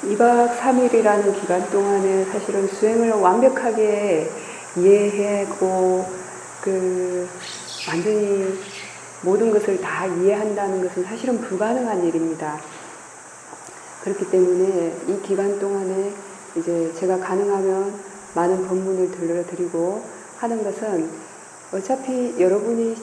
2박 3일이라는 기간 동안에 사실은 수행을 완벽하게 이해하고 완전히 모든 것을 다 이해한다는 것은 사실은 불가능한 일입니다. 그렇기 때문에 이 기간 동안에 이제 제가 가능하면 많은 법문을 들려드리고 하는 것은 어차피 여러분이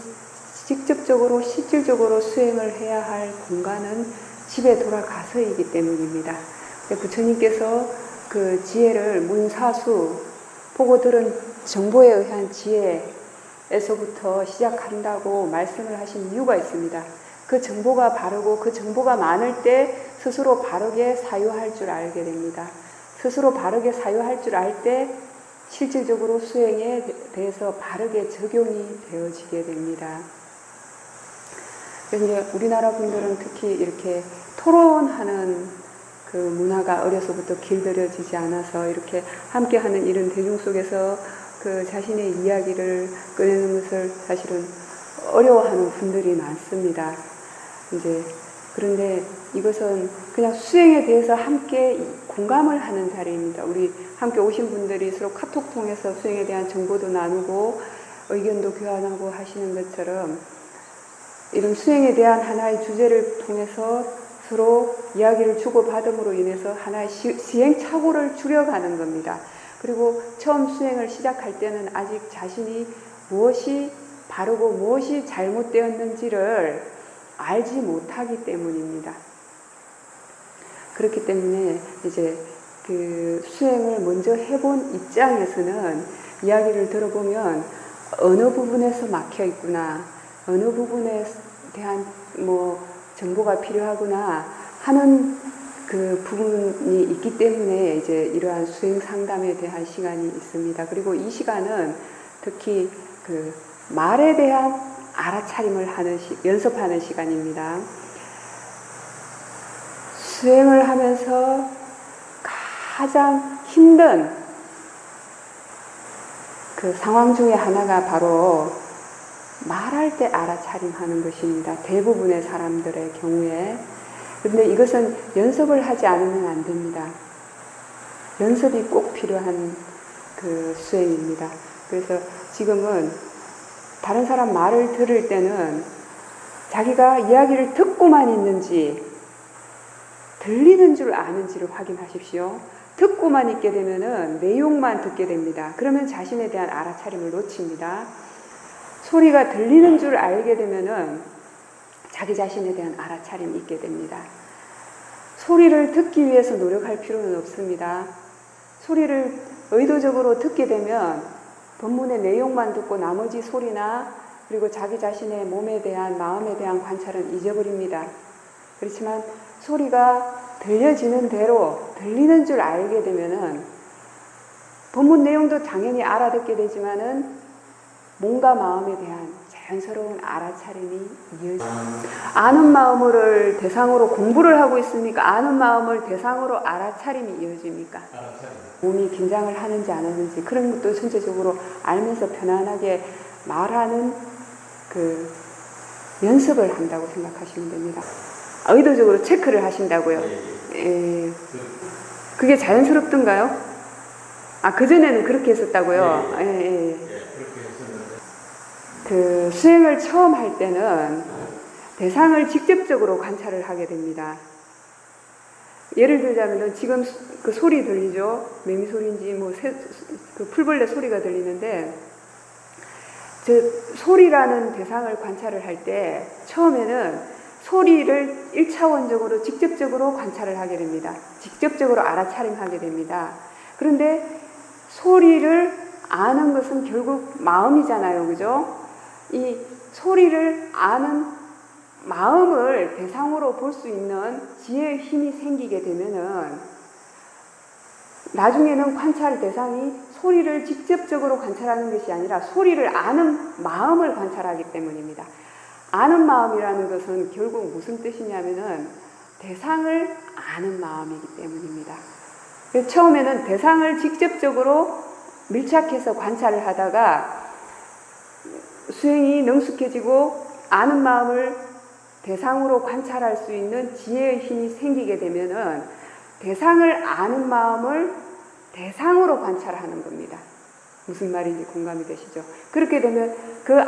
직접적으로 실질적으로 수행을 해야 할 공간은 집에 돌아가서이기 때문입니다. 부처님께서 그 지혜를 문사수 보고 들은 정보에 의한 지혜에서부터 시작한다고 말씀을 하신 이유가 있습니다. 그 정보가 바르고 그 정보가 많을 때 스스로 바르게 사유할 줄 알게 됩니다. 스스로 바르게 사유할 줄 알 때 실질적으로 수행에 대해서 바르게 적용이 되어지게 됩니다. 그래서 이제 우리나라 분들은 특히 이렇게 토론하는 그 문화가 어려서부터 길들여지지 않아서 이렇게 함께하는 이런 대중 속에서 그 자신의 이야기를 꺼내는 것을 사실은 어려워하는 분들이 많습니다. 그런데 이것은 그냥 수행에 대해서 함께 공감을 하는 자리입니다. 우리 함께 오신 분들이 서로 카톡 통해서 수행에 대한 정보도 나누고 의견도 교환하고 하시는 것처럼 이런 수행에 대한 하나의 주제를 통해서 서로 이야기를 주고받음으로 인해서 하나의 시행착오를 줄여가는 겁니다. 그리고 처음 수행을 시작할 때는 아직 자신이 무엇이 바르고 무엇이 잘못되었는지를 알지 못하기 때문입니다. 그렇기 때문에 이제 그 수행을 먼저 해본 입장에서는 이야기를 들어보면 어느 부분에서 막혀 있구나, 어느 부분에 대한 정보가 필요하구나 하는 그 부분이 있기 때문에 이제 이러한 수행 상담에 대한 시간이 있습니다. 그리고 이 시간은 특히 그 말에 대한 알아차림을 연습하는 시간입니다. 수행을 하면서 가장 힘든 그 상황 중에 하나가 바로 말할 때 알아차림하는 것입니다. 대부분의 사람들의 경우에. 그런데 이것은 연습을 하지 않으면 안 됩니다. 연습이 꼭 필요한 그 수행입니다. 그래서 지금은 다른 사람 말을 들을 때는 자기가 이야기를 듣고만 있는지 들리는 줄 아는지를 확인하십시오. 듣고만 있게 되면은 내용만 듣게 됩니다. 그러면 자신에 대한 알아차림을 놓칩니다. 소리가 들리는 줄 알게 되면은 자기 자신에 대한 알아차림이 있게 됩니다. 소리를 듣기 위해서 노력할 필요는 없습니다. 소리를 의도적으로 듣게 되면 법문의 내용만 듣고 나머지 소리나 그리고 자기 자신의 몸에 대한 마음에 대한 관찰은 잊어버립니다. 그렇지만 소리가 들려지는 대로 들리는 줄 알게 되면은 법문 내용도 당연히 알아듣게 되지만은 몸과 마음에 대한 자연스러운 알아차림이 이어집니다. 아는 마음을 대상으로 공부를 하고 있으니까 아는 마음을 대상으로 알아차림이 이어집니까? 몸이 긴장을 하는지 안 하는지 그런 것도 전체적으로 알면서 편안하게 말하는 그 연습을 한다고 생각하시면 됩니다. 의도적으로 체크를 하신다고요? 예. 그게 자연스럽던가요? 그전에는 그렇게 했었다고요? 예. 그 수행을 처음 할 때는 대상을 직접적으로 관찰을 하게 됩니다. 예를 들자면 지금 그 소리 들리죠? 매미 소리인지 그 풀벌레 소리가 들리는데 저 소리라는 대상을 관찰을 할 때 처음에는 소리를 1차원적으로 직접적으로 관찰을 하게 됩니다. 직접적으로 알아차림하게 됩니다. 그런데 소리를 아는 것은 결국 마음이잖아요. 그죠? 이 소리를 아는 마음을 대상으로 볼 수 있는 지혜의 힘이 생기게 되면은 나중에는 관찰 대상이 소리를 직접적으로 관찰하는 것이 아니라 소리를 아는 마음을 관찰하기 때문입니다. 아는 마음이라는 것은 결국 무슨 뜻이냐면은 대상을 아는 마음이기 때문입니다. 처음에는 대상을 직접적으로 밀착해서 관찰을 하다가 수행이 능숙해지고 아는 마음을 대상으로 관찰할 수 있는 지혜의 힘이 생기게 되면은 대상을 아는 마음을 대상으로 관찰하는 겁니다. 무슨 말인지 공감이 되시죠? 그렇게 되면 그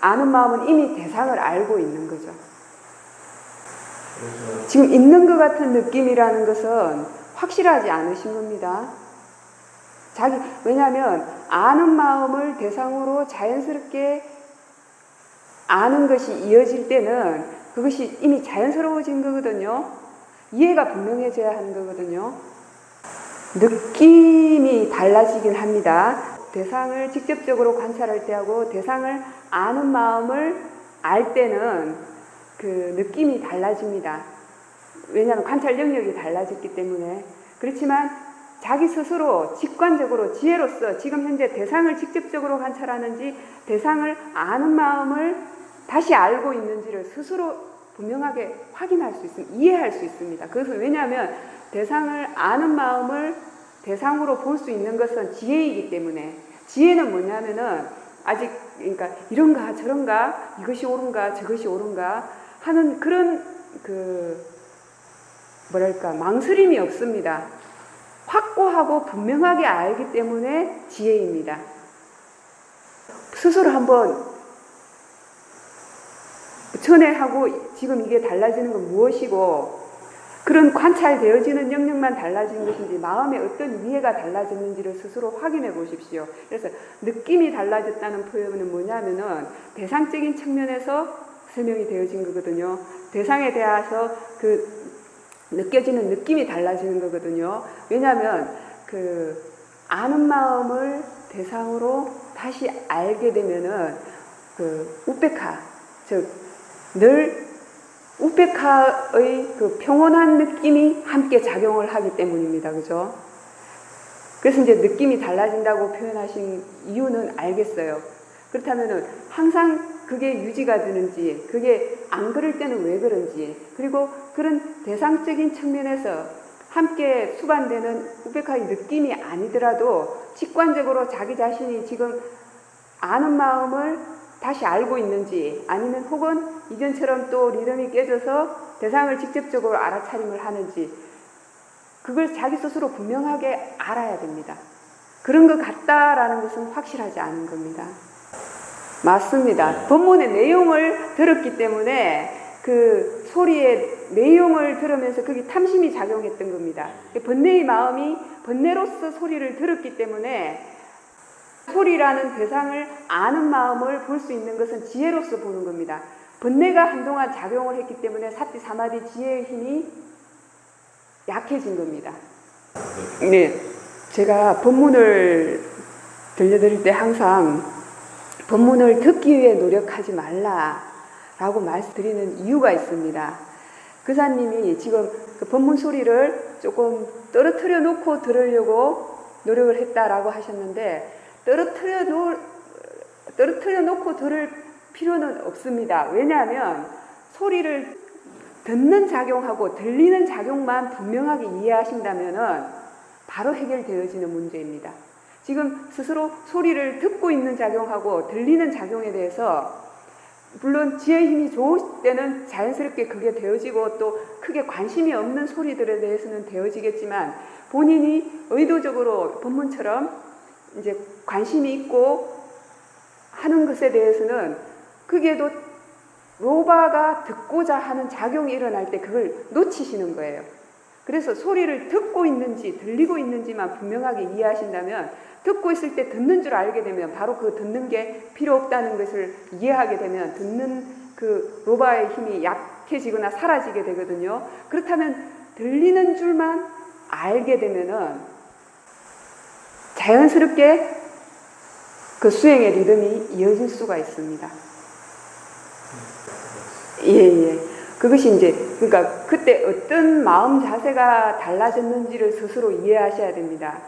아는 마음은 이미 대상을 알고 있는 거죠. 지금 있는 것 같은 느낌이라는 것은 확실하지 않으신 겁니다. 왜냐하면 아는 마음을 대상으로 자연스럽게 아는 것이 이어질 때는 그것이 이미 자연스러워진 거거든요. 이해가 분명해져야 하는 거거든요. 느낌이 달라지긴 합니다. 대상을 직접적으로 관찰할 때하고 대상을 아는 마음을 알 때는 그 느낌이 달라집니다. 왜냐하면 관찰 영역이 달라졌기 때문에. 그렇지만 자기 스스로 직관적으로 지혜로서 지금 현재 대상을 직접적으로 관찰하는지 대상을 아는 마음을 다시 알고 있는지를 스스로 분명하게 확인할 수 있습니다. 이해할 수 있습니다. 그것은 왜냐하면 대상을 아는 마음을 대상으로 볼 수 있는 것은 지혜이기 때문에, 지혜는 뭐냐면은 아직 그러니까 이런가 저런가 이것이 옳은가 저것이 옳은가 하는 그런 망설임이 없습니다. 확고하고 분명하게 알기 때문에 지혜입니다. 스스로 한번 전에하고 지금 이게 달라지는 건 무엇이고, 그런 관찰되어지는 영역만 달라진 것인지 마음의 어떤 이해가 달라졌는지를 스스로 확인해 보십시오. 그래서 느낌이 달라졌다는 표현은 뭐냐면은 대상적인 측면에서 설명이 되어진 거거든요. 대상에 대해서 느껴지는 느낌이 달라지는 거거든요. 왜냐하면 아는 마음을 대상으로 다시 알게 되면은 우페카, 즉 늘 우페카의 평온한 느낌이 함께 작용을 하기 때문입니다. 그죠? 그래서 이제 느낌이 달라진다고 표현하신 이유는 알겠어요. 그렇다면은 항상 그게 유지가 되는지, 그게 안 그럴 때는 왜 그런지, 그리고 그런 대상적인 측면에서 함께 수반되는 우페카의 느낌이 아니더라도 직관적으로 자기 자신이 지금 아는 마음을 다시 알고 있는지, 아니면 혹은 이전처럼 또 리듬이 깨져서 대상을 직접적으로 알아차림을 하는지, 그걸 자기 스스로 분명하게 알아야 됩니다. 그런 것 같다라는 것은 확실하지 않은 겁니다. 맞습니다. 본문의 내용을 들었기 때문에 그 소리의 내용을 들으면서 그게 탐심이 작용했던 겁니다. 번뇌의 마음이 번뇌로서 소리를 들었기 때문에 소리라는 대상을 아는 마음을 볼 수 있는 것은 지혜로서 보는 겁니다. 번뇌가 한동안 작용을 했기 때문에 사티 사마디 지혜의 힘이 약해진 겁니다. 네, 제가 본문을 들려드릴 때 항상 본문을 듣기 위해 노력하지 말라라고 말씀드리는 이유가 있습니다. 그사님이 지금 그 본문 소리를 조금 떨어뜨려 놓고 들으려고 노력을 했다라고 하셨는데, 떨어뜨려 놓고 들을 필요는 없습니다. 왜냐하면 소리를 듣는 작용하고 들리는 작용만 분명하게 이해하신다면은 바로 해결되어지는 문제입니다. 지금 스스로 소리를 듣고 있는 작용하고 들리는 작용에 대해서 물론 지혜의 힘이 좋을 때는 자연스럽게 그게 되어지고 또 크게 관심이 없는 소리들에 대해서는 되어지겠지만, 본인이 의도적으로 본문처럼 이제 관심이 있고 하는 것에 대해서는 그게도 로바가 듣고자 하는 작용이 일어날 때 그걸 놓치시는 거예요. 그래서 소리를 듣고 있는지 들리고 있는지만 분명하게 이해하신다면, 듣고 있을 때 듣는 줄 알게 되면 바로 그 듣는 게 필요 없다는 것을 이해하게 되면 듣는 그 로바의 힘이 약해지거나 사라지게 되거든요. 그렇다면 들리는 줄만 알게 되면은 자연스럽게 그 수행의 리듬이 이어질 수가 있습니다. 예. 그것이 이제, 그러니까 그때 어떤 마음 자세가 달라졌는지를 스스로 이해하셔야 됩니다.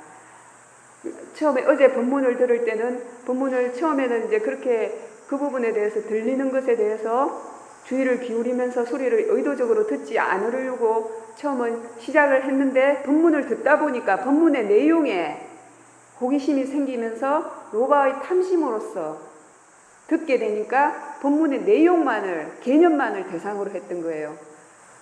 처음에 어제 본문을 들을 때는 본문을 처음에는 이제 그렇게 그 부분에 대해서 들리는 것에 대해서 주의를 기울이면서 소리를 의도적으로 듣지 않으려고 처음은 시작을 했는데, 본문을 듣다 보니까 본문의 내용에 호기심이 생기면서 로바의 탐심으로써 듣게 되니까 본문의 내용만을, 개념만을 대상으로 했던 거예요.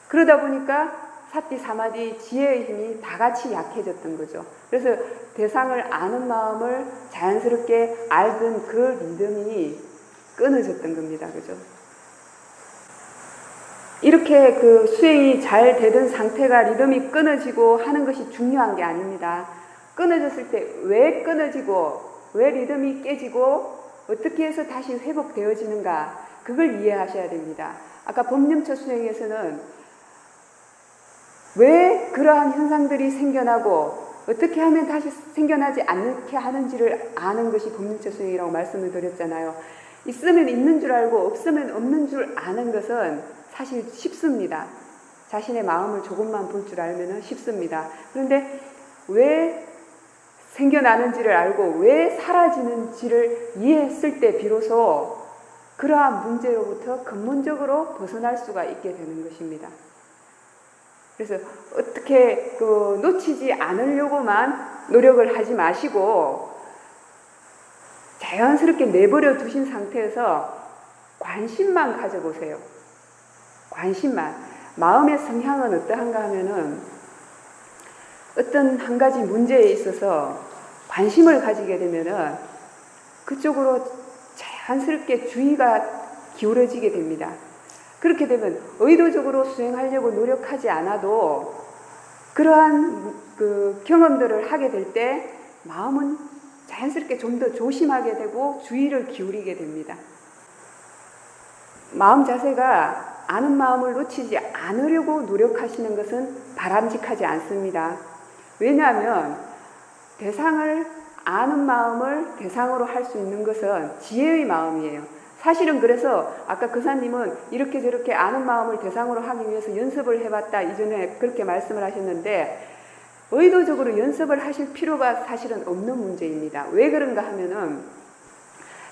그러다 보니까 사띠, 사마디, 지혜의 힘이 다 같이 약해졌던 거죠. 그래서 대상을 아는 마음을 자연스럽게 알던 그 리듬이 끊어졌던 겁니다. 그죠? 이렇게 그 수행이 잘 되던 상태가 리듬이 끊어지고 하는 것이 중요한 게 아닙니다. 끊어졌을 때 왜 끊어지고 왜 리듬이 깨지고 어떻게 해서 다시 회복되어지는가, 그걸 이해하셔야 됩니다. 아까 법념처 수행에서는 왜 그러한 현상들이 생겨나고 어떻게 하면 다시 생겨나지 않게 하는지를 아는 것이 법념처 수행이라고 말씀을 드렸잖아요. 있으면 있는 줄 알고 없으면 없는 줄 아는 것은 사실 쉽습니다. 자신의 마음을 조금만 볼 줄 알면 쉽습니다. 그런데 왜 생겨나는지를 알고 왜 사라지는지를 이해했을 때 비로소 그러한 문제로부터 근본적으로 벗어날 수가 있게 되는 것입니다. 그래서 어떻게 놓치지 않으려고만 노력을 하지 마시고 자연스럽게 내버려 두신 상태에서 관심만 가져보세요. 관심만. 마음의 성향은 어떠한가 하면은 어떤 한 가지 문제에 있어서 관심을 가지게 되면은 그쪽으로 자연스럽게 주의가 기울어지게 됩니다. 그렇게 되면 의도적으로 수행하려고 노력하지 않아도 그러한 경험들을 하게 될 때 마음은 자연스럽게 좀 더 조심하게 되고 주의를 기울이게 됩니다. 마음 자세가 아는 마음을 놓치지 않으려고 노력하시는 것은 바람직하지 않습니다. 왜냐하면 대상을 아는 마음을 대상으로 할 수 있는 것은 지혜의 마음이에요. 사실은 그래서 아까 그사님은 이렇게 저렇게 아는 마음을 대상으로 하기 위해서 연습을 해봤다 이전에 그렇게 말씀을 하셨는데 의도적으로 연습을 하실 필요가 사실은 없는 문제입니다. 왜 그런가 하면은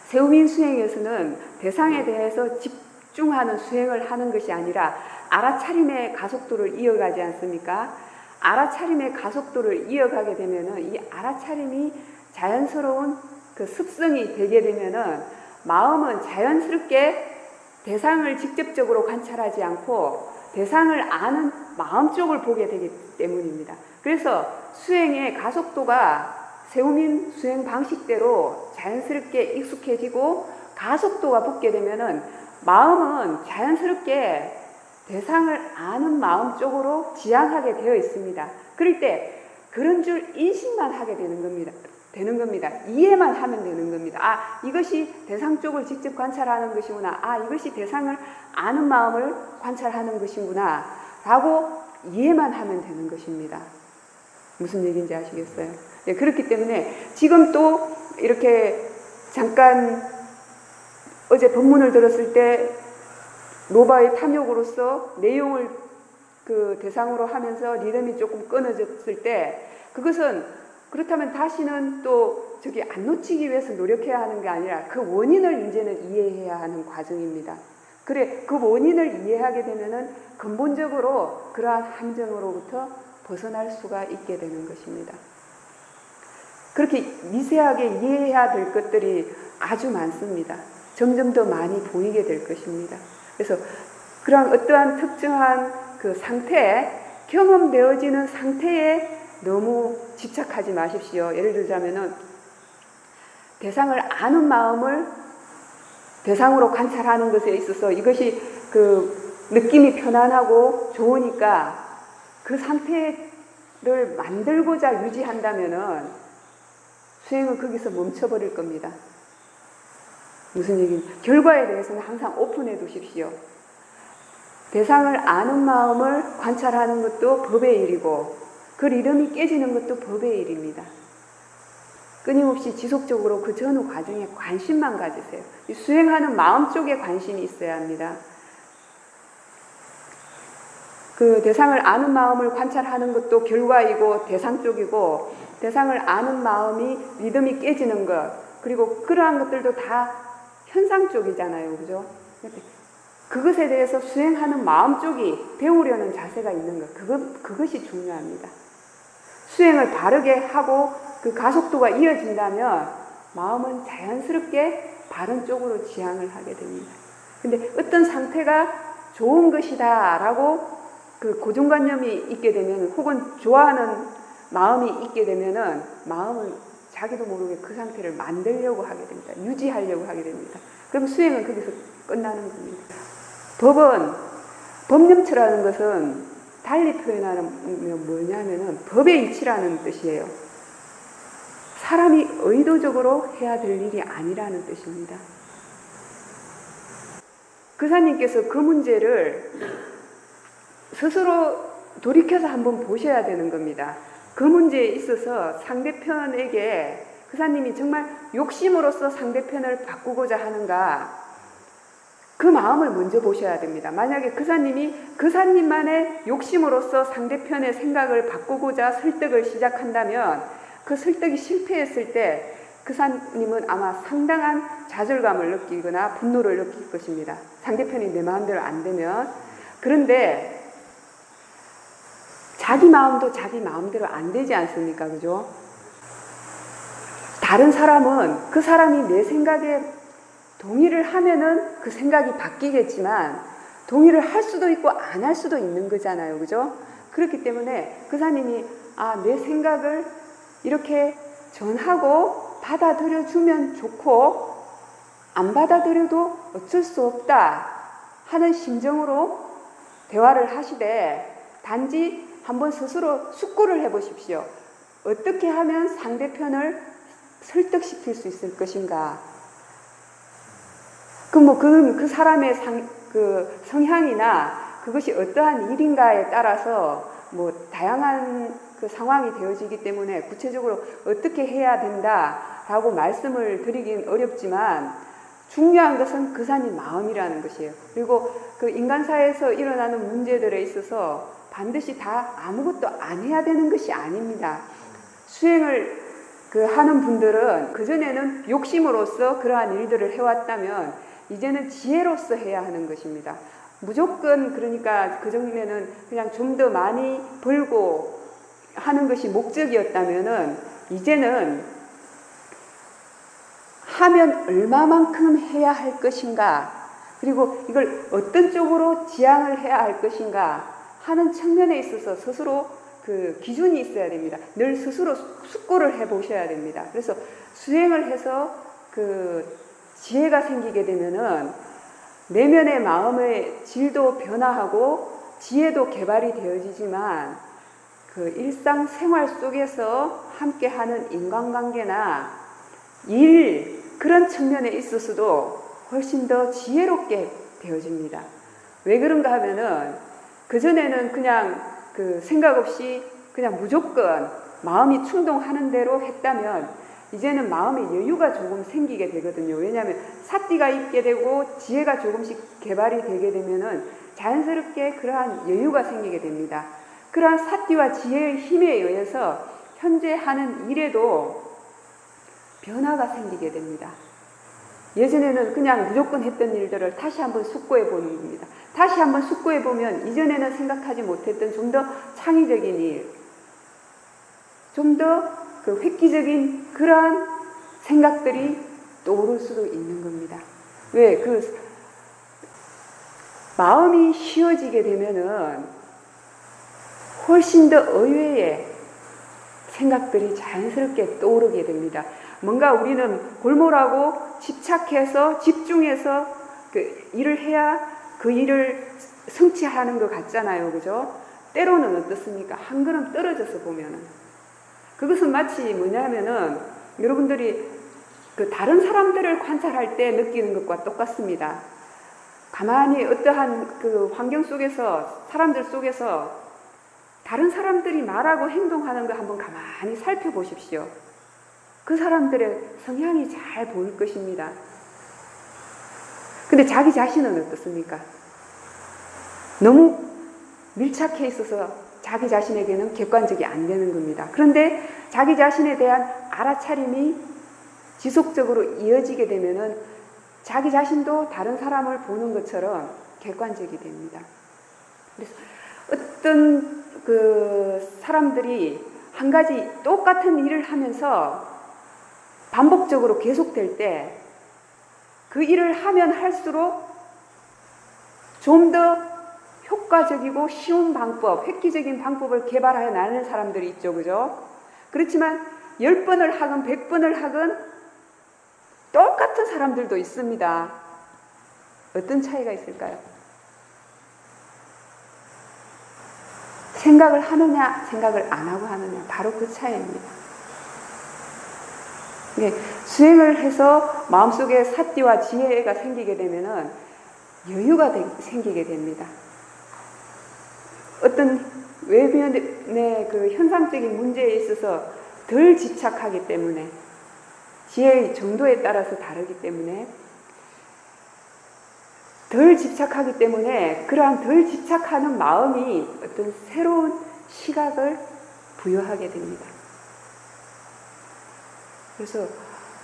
세우민 수행에서는 대상에 대해서 집중하는 수행을 하는 것이 아니라 알아차림의 가속도를 이어가지 않습니까? 알아차림의 가속도를 이어가게 되면은 이 알아차림이 자연스러운 그 습성이 되게 되면은 마음은 자연스럽게 대상을 직접적으로 관찰하지 않고 대상을 아는 마음 쪽을 보게 되기 때문입니다. 그래서 수행의 가속도가 세우민 수행 방식대로 자연스럽게 익숙해지고 가속도가 붙게 되면은 마음은 자연스럽게 대상을 아는 마음 쪽으로 지향하게 되어 있습니다. 그럴 때 그런 줄 인식만 하게 되는 겁니다. 이해만 하면 되는 겁니다. 아, 이것이 대상 쪽을 직접 관찰하는 것이구나. 아, 이것이 대상을 아는 마음을 관찰하는 것이구나. 라고 이해만 하면 되는 것입니다. 무슨 얘기인지 아시겠어요? 네, 그렇기 때문에 지금 또 이렇게 잠깐 어제 법문을 들었을 때 노바의 탐욕으로서 내용을 그 대상으로 하면서 리듬이 조금 끊어졌을 때 그것은 그렇다면 다시는 또 저기 안 놓치기 위해서 노력해야 하는 게 아니라 그 원인을 이제는 이해해야 하는 과정입니다. 그래, 그 원인을 이해하게 되면은 근본적으로 그러한 함정으로부터 벗어날 수가 있게 되는 것입니다. 그렇게 미세하게 이해해야 될 것들이 아주 많습니다. 점점 더 많이 보이게 될 것입니다. 그래서 그런 어떠한 특정한 그 상태에 경험되어지는 상태에 너무 집착하지 마십시오. 예를 들자면은 대상을 아는 마음을 대상으로 관찰하는 것에 있어서 이것이 그 느낌이 편안하고 좋으니까 그 상태를 만들고자 유지한다면은 수행은 거기서 멈춰버릴 겁니다. 무슨 얘기인지 결과에 대해서는 항상 오픈해 두십시오. 대상을 아는 마음을 관찰하는 것도 법의 일이고 그 리듬이 깨지는 것도 법의 일입니다. 끊임없이 지속적으로 그 전후 과정에 관심만 가지세요. 수행하는 마음 쪽에 관심이 있어야 합니다. 그 대상을 아는 마음을 관찰하는 것도 결과이고 대상 쪽이고 대상을 아는 마음이 리듬이 깨지는 것 그리고 그러한 것들도 다 현상 쪽이잖아요. 그죠? 그것에 대해서 수행하는 마음 쪽이 배우려는 자세가 있는 것 그것이 중요합니다. 수행을 바르게 하고 그 가속도가 이어진다면 마음은 자연스럽게 바른 쪽으로 지향을 하게 됩니다. 근데 어떤 상태가 좋은 것이다 라고 그 고정관념이 있게 되면, 혹은 좋아하는 마음이 있게 되면은 마음은 자기도 모르게 그 상태를 만들려고 하게 됩니다. 유지하려고 하게 됩니다. 그럼 수행은 거기서 끝나는 겁니다. 법념처라는 것은 달리 표현하면 뭐냐면은 법의 이치라는 뜻이에요. 사람이 의도적으로 해야 될 일이 아니라는 뜻입니다. 그사님께서 그 문제를 스스로 돌이켜서 한번 보셔야 되는 겁니다. 그 문제에 있어서 상대편에게 그사님이 정말 욕심으로써 상대편을 바꾸고자 하는가, 그 마음을 먼저 보셔야 됩니다. 만약에 그사님만의 욕심으로써 상대편의 생각을 바꾸고자 설득을 시작한다면 그 설득이 실패했을 때 그사님은 아마 상당한 좌절감을 느끼거나 분노를 느낄 것입니다. 상대편이 내 마음대로 안 되면. 그런데 자기 마음도 자기 마음대로 안 되지 않습니까? 그죠? 다른 사람은 그 사람이 내 생각에 동의를 하면은 그 생각이 바뀌겠지만 동의를 할 수도 있고 안 할 수도 있는 거잖아요. 그죠? 그렇기 때문에 그사님이 내 생각을 이렇게 전하고 받아들여주면 좋고 안 받아들여도 어쩔 수 없다 하는 심정으로 대화를 하시되, 단지 한번 스스로 숙고를 해보십시오. 어떻게 하면 상대편을 설득시킬 수 있을 것인가. 그 사람의 성향이나 그것이 어떠한 일인가에 따라서 다양한 그 상황이 되어지기 때문에 구체적으로 어떻게 해야 된다라고 말씀을 드리긴 어렵지만, 중요한 것은 그사님 마음이라는 것이에요. 그리고 그 인간사에서 일어나는 문제들에 있어서 반드시 다 아무것도 안 해야 되는 것이 아닙니다. 수행을 하는 분들은 그전에는 욕심으로써 그러한 일들을 해왔다면 이제는 지혜로서 해야 하는 것입니다. 무조건 그러니까 그전에는 그냥 좀 더 많이 벌고 하는 것이 목적이었다면은 이제는 하면 얼마만큼 해야 할 것인가, 그리고 이걸 어떤 쪽으로 지향을 해야 할 것인가 하는 측면에 있어서 스스로 그 기준이 있어야 됩니다. 늘 스스로 숙고를 해보셔야 됩니다. 그래서 수행을 해서 그 지혜가 생기게 되면은 내면의 마음의 질도 변화하고 지혜도 개발이 되어지지만, 그 일상생활 속에서 함께하는 인간관계나 그런 측면에 있어서도 훨씬 더 지혜롭게 되어집니다. 왜 그런가 하면은 그전에는 그냥 그 생각 없이 그냥 무조건 마음이 충동하는 대로 했다면 이제는 마음의 여유가 조금 생기게 되거든요. 왜냐하면 사띠가 있게 되고 지혜가 조금씩 개발이 되게 되면은 자연스럽게 그러한 여유가 생기게 됩니다. 그러한 사띠와 지혜의 힘에 의해서 현재 하는 일에도 변화가 생기게 됩니다. 예전에는 그냥 무조건 했던 일들을 다시 한번 숙고해 보는 겁니다. 다시 한번 숙고해 보면 이전에는 생각하지 못했던 좀 더 창의적인 일, 좀 더 그 획기적인 그러한 생각들이 떠오를 수도 있는 겁니다. 왜? 그 마음이 쉬워지게 되면은 훨씬 더 의외의 생각들이 자연스럽게 떠오르게 됩니다. 뭔가 우리는 골몰하고 집착해서 집중해서 그 일을 해야 그 일을 성취하는 것 같잖아요. 그죠? 때로는 어떻습니까? 한 걸음 떨어져서 보면은. 그것은 마치 뭐냐면은 여러분들이 그 다른 사람들을 관찰할 때 느끼는 것과 똑같습니다. 가만히 어떠한 그 환경 속에서, 사람들 속에서 다른 사람들이 말하고 행동하는 거 한번 가만히 살펴보십시오. 그 사람들의 성향이 잘 보일 것입니다. 근데 자기 자신은 어떻습니까? 너무 밀착해 있어서 자기 자신에게는 객관적이 안 되는 겁니다. 그런데 자기 자신에 대한 알아차림이 지속적으로 이어지게 되면은 자기 자신도 다른 사람을 보는 것처럼 객관적이 됩니다. 그래서 어떤 그 사람들이 한 가지 똑같은 일을 하면서 반복적으로 계속될 때 그 일을 하면 할수록 좀 더 효과적이고 쉬운 방법, 획기적인 방법을 개발하여 나는 사람들이 있죠. 그죠? 그렇지만 10번을 하건 100번을 하건 똑같은 사람들도 있습니다. 어떤 차이가 있을까요? 생각을 하느냐, 생각을 안 하고 하느냐, 바로 그 차이입니다. 수행을 해서 마음속에 사띠와 지혜가 생기게 되면은 여유가 생기게 됩니다. 어떤 외면의 그 현상적인 문제에 있어서 덜 집착하기 때문에, 지혜의 정도에 따라서 다르기 때문에, 덜 집착하기 때문에 그러한 덜 집착하는 마음이 어떤 새로운 시각을 부여하게 됩니다. 그래서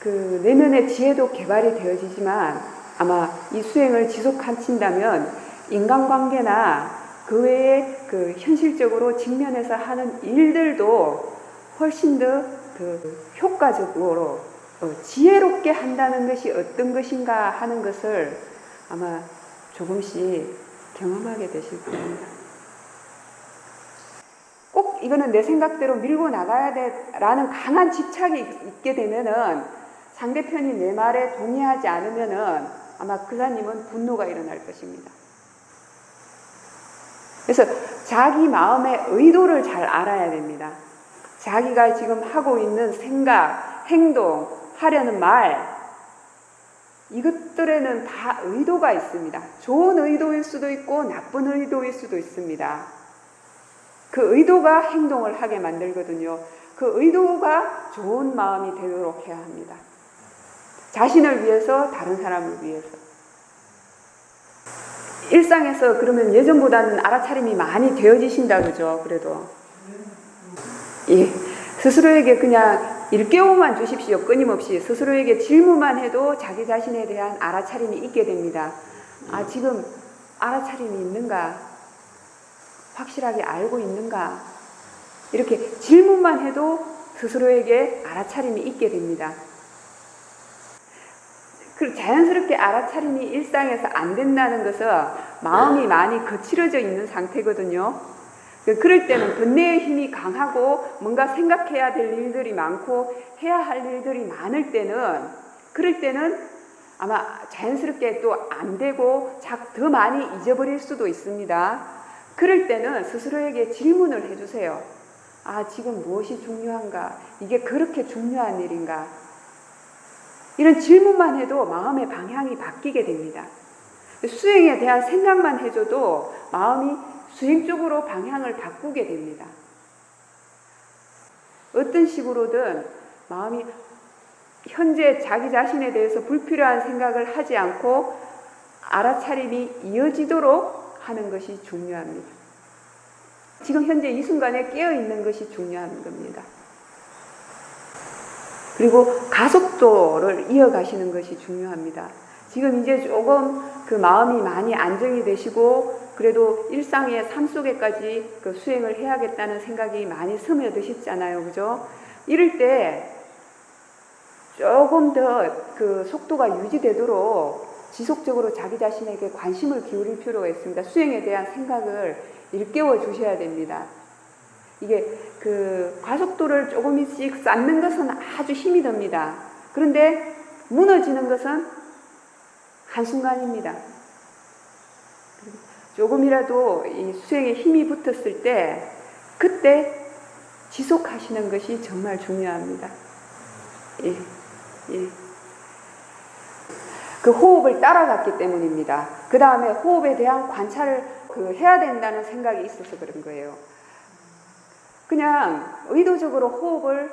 그 내면의 지혜도 개발이 되어지지만 아마 이 수행을 지속하신다면 인간관계나 그 외에 그 현실적으로 직면해서 하는 일들도 훨씬 더 그 효과적으로 지혜롭게 한다는 것이 어떤 것인가 하는 것을 아마 조금씩 경험하게 되실 겁니다. 꼭 이거는 내 생각대로 밀고 나가야 돼라는 강한 집착이 있게 되면은 상대편이 내 말에 동의하지 않으면은 아마 그사님은 분노가 일어날 것입니다. 그래서 자기 마음의 의도를 잘 알아야 됩니다. 자기가 지금 하고 있는 생각, 행동, 하려는 말, 이것들에는 다 의도가 있습니다. 좋은 의도일 수도 있고 나쁜 의도일 수도 있습니다. 그 의도가 행동을 하게 만들거든요. 그 의도가 좋은 마음이 되도록 해야 합니다. 자신을 위해서, 다른 사람을 위해서. 일상에서 그러면 예전보다는 알아차림이 많이 되어지신다 그죠? 그래도 예, 스스로에게 그냥 일깨움만 주십시오. 끊임없이 스스로에게 질문만 해도 자기 자신에 대한 알아차림이 있게 됩니다. 아, 지금 알아차림이 있는가? 확실하게 알고 있는가? 이렇게 질문만 해도 스스로에게 알아차림이 있게 됩니다. 자연스럽게 알아차림이 일상에서 안 된다는 것은 마음이 많이 거칠어져 있는 상태거든요. 그럴 때는 번뇌의 힘이 강하고 뭔가 생각해야 될 일들이 많고 해야 할 일들이 많을 때는, 그럴 때는 아마 자연스럽게 또 안 되고 더 많이 잊어버릴 수도 있습니다. 그럴 때는 스스로에게 질문을 해주세요. 아, 지금 무엇이 중요한가? 이게 그렇게 중요한 일인가? 이런 질문만 해도 마음의 방향이 바뀌게 됩니다. 수행에 대한 생각만 해줘도 마음이 수행 쪽으로 방향을 바꾸게 됩니다. 어떤 식으로든 마음이 현재 자기 자신에 대해서 불필요한 생각을 하지 않고 알아차림이 이어지도록 하는 것이 중요합니다. 지금 현재 이 순간에 깨어있는 것이 중요한 겁니다. 그리고 가속도를 이어가시는 것이 중요합니다. 지금 이제 조금 그 마음이 많이 안정이 되시고 그래도 일상의 삶 속에까지 그 수행을 해야겠다는 생각이 많이 스며드셨잖아요. 그죠? 이럴 때 조금 더 그 속도가 유지되도록 지속적으로 자기 자신에게 관심을 기울일 필요가 있습니다. 수행에 대한 생각을 일깨워 주셔야 됩니다. 이게 그 가속도를 조금씩 쌓는 것은 아주 힘이 듭니다. 그런데 무너지는 것은 한순간입니다. 조금이라도 이 수행에 힘이 붙었을 때 그때 지속하시는 것이 정말 중요합니다. 예, 예. 그 호흡을 따라갔기 때문입니다. 그 다음에 호흡에 대한 관찰을 해야 된다는 생각이 있어서 그런 거예요. 그냥 의도적으로 호흡을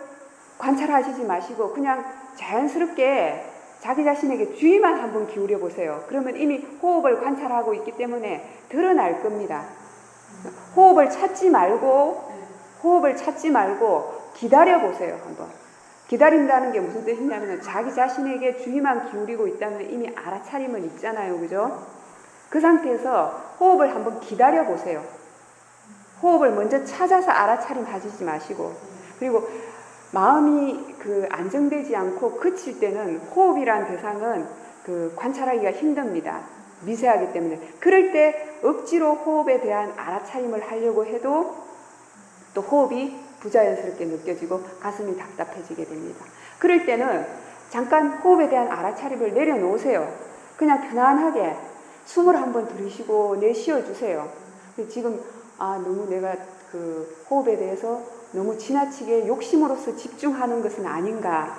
관찰하시지 마시고 그냥 자연스럽게 자기 자신에게 주의만 한번 기울여 보세요. 그러면 이미 호흡을 관찰하고 있기 때문에 드러날 겁니다. 호흡을 찾지 말고 기다려 보세요. 한번. 기다린다는 게 무슨 뜻이냐면 자기 자신에게 주의만 기울이고 있다면 이미 알아차림은 있잖아요. 그죠? 그 상태에서 호흡을 한번 기다려 보세요. 호흡을 먼저 찾아서 알아차림 하시지 마시고, 그리고 마음이 안정되지 않고 그칠 때는 호흡이란 대상은 관찰하기가 힘듭니다. 미세하기 때문에. 그럴 때 억지로 호흡에 대한 알아차림을 하려고 해도 또 호흡이 부자연스럽게 느껴지고 가슴이 답답해지게 됩니다. 그럴 때는 잠깐 호흡에 대한 알아차림을 내려놓으세요. 그냥 편안하게 숨을 한번 들이쉬고 내쉬어주세요. 지금 너무 내가 그 호흡에 대해서 너무 지나치게 욕심으로써 집중하는 것은 아닌가.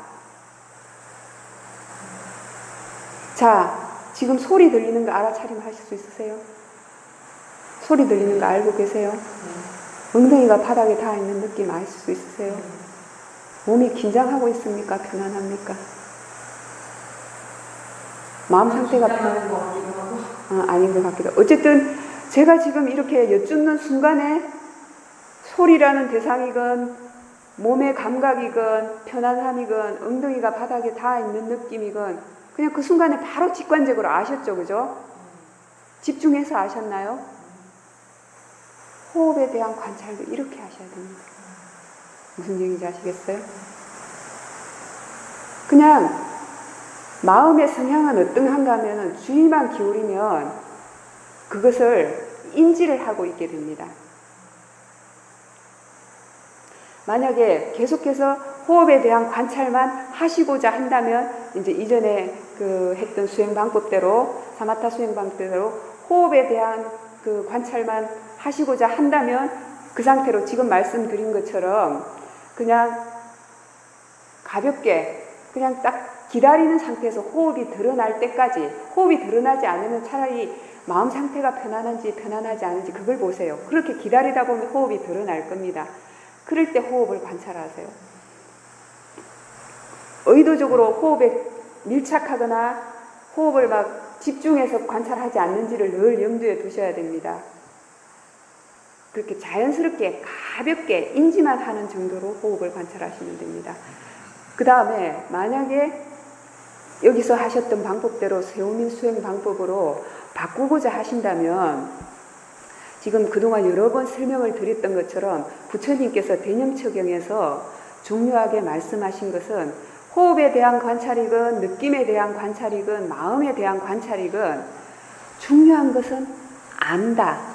자, 지금 소리 들리는 거 알아차림 하실 수 있으세요? 소리 들리는 거 알고 계세요? 엉덩이가 바닥에 닿아 있는 느낌 아실 수 있으세요? 몸이 긴장하고 있습니까? 편안합니까? 마음 상태가 편한 것 같기도 하고 아닌 것 같기도 하고. 어쨌든 제가 지금 이렇게 여쭙는 순간에 소리라는 대상이건 몸의 감각이건 편안함이건 엉덩이가 바닥에 닿아 있는 느낌이건 그냥 그 순간에 바로 직관적으로 아셨죠, 그죠? 집중해서 아셨나요? 호흡에 대한 관찰도 이렇게 하셔야 됩니다. 무슨 얘기인지 아시겠어요? 그냥 마음의 성향은 어떠한가 하면 주의만 기울이면 그것을 인지를 하고 있게 됩니다. 만약에 계속해서 호흡에 대한 관찰만 하시고자 한다면 이제 이전에 그 했던 수행 방법대로 사마타 수행 방법대로 호흡에 대한 그 관찰만 하시고자 한다면 그 상태로 지금 말씀드린 것처럼 그냥 가볍게 그냥 딱 기다리는 상태에서 호흡이 드러날 때까지, 호흡이 드러나지 않으면 차라리 마음 상태가 편안한지 편안하지 않은지 그걸 보세요. 그렇게 기다리다 보면 호흡이 드러날 겁니다. 그럴 때 호흡을 관찰하세요. 의도적으로 호흡에 밀착하거나 호흡을 막 집중해서 관찰하지 않는지를 늘 염두에 두셔야 됩니다. 그렇게 자연스럽게 가볍게 인지만 하는 정도로 호흡을 관찰하시면 됩니다. 그 다음에 만약에 여기서 하셨던 방법대로 세우민 수행 방법으로 바꾸고자 하신다면 지금 그동안 여러 번 설명을 드렸던 것처럼 부처님께서 대념처경에서 중요하게 말씀하신 것은 호흡에 대한 관찰이건 느낌에 대한 관찰이건 마음에 대한 관찰이건 중요한 것은 안다.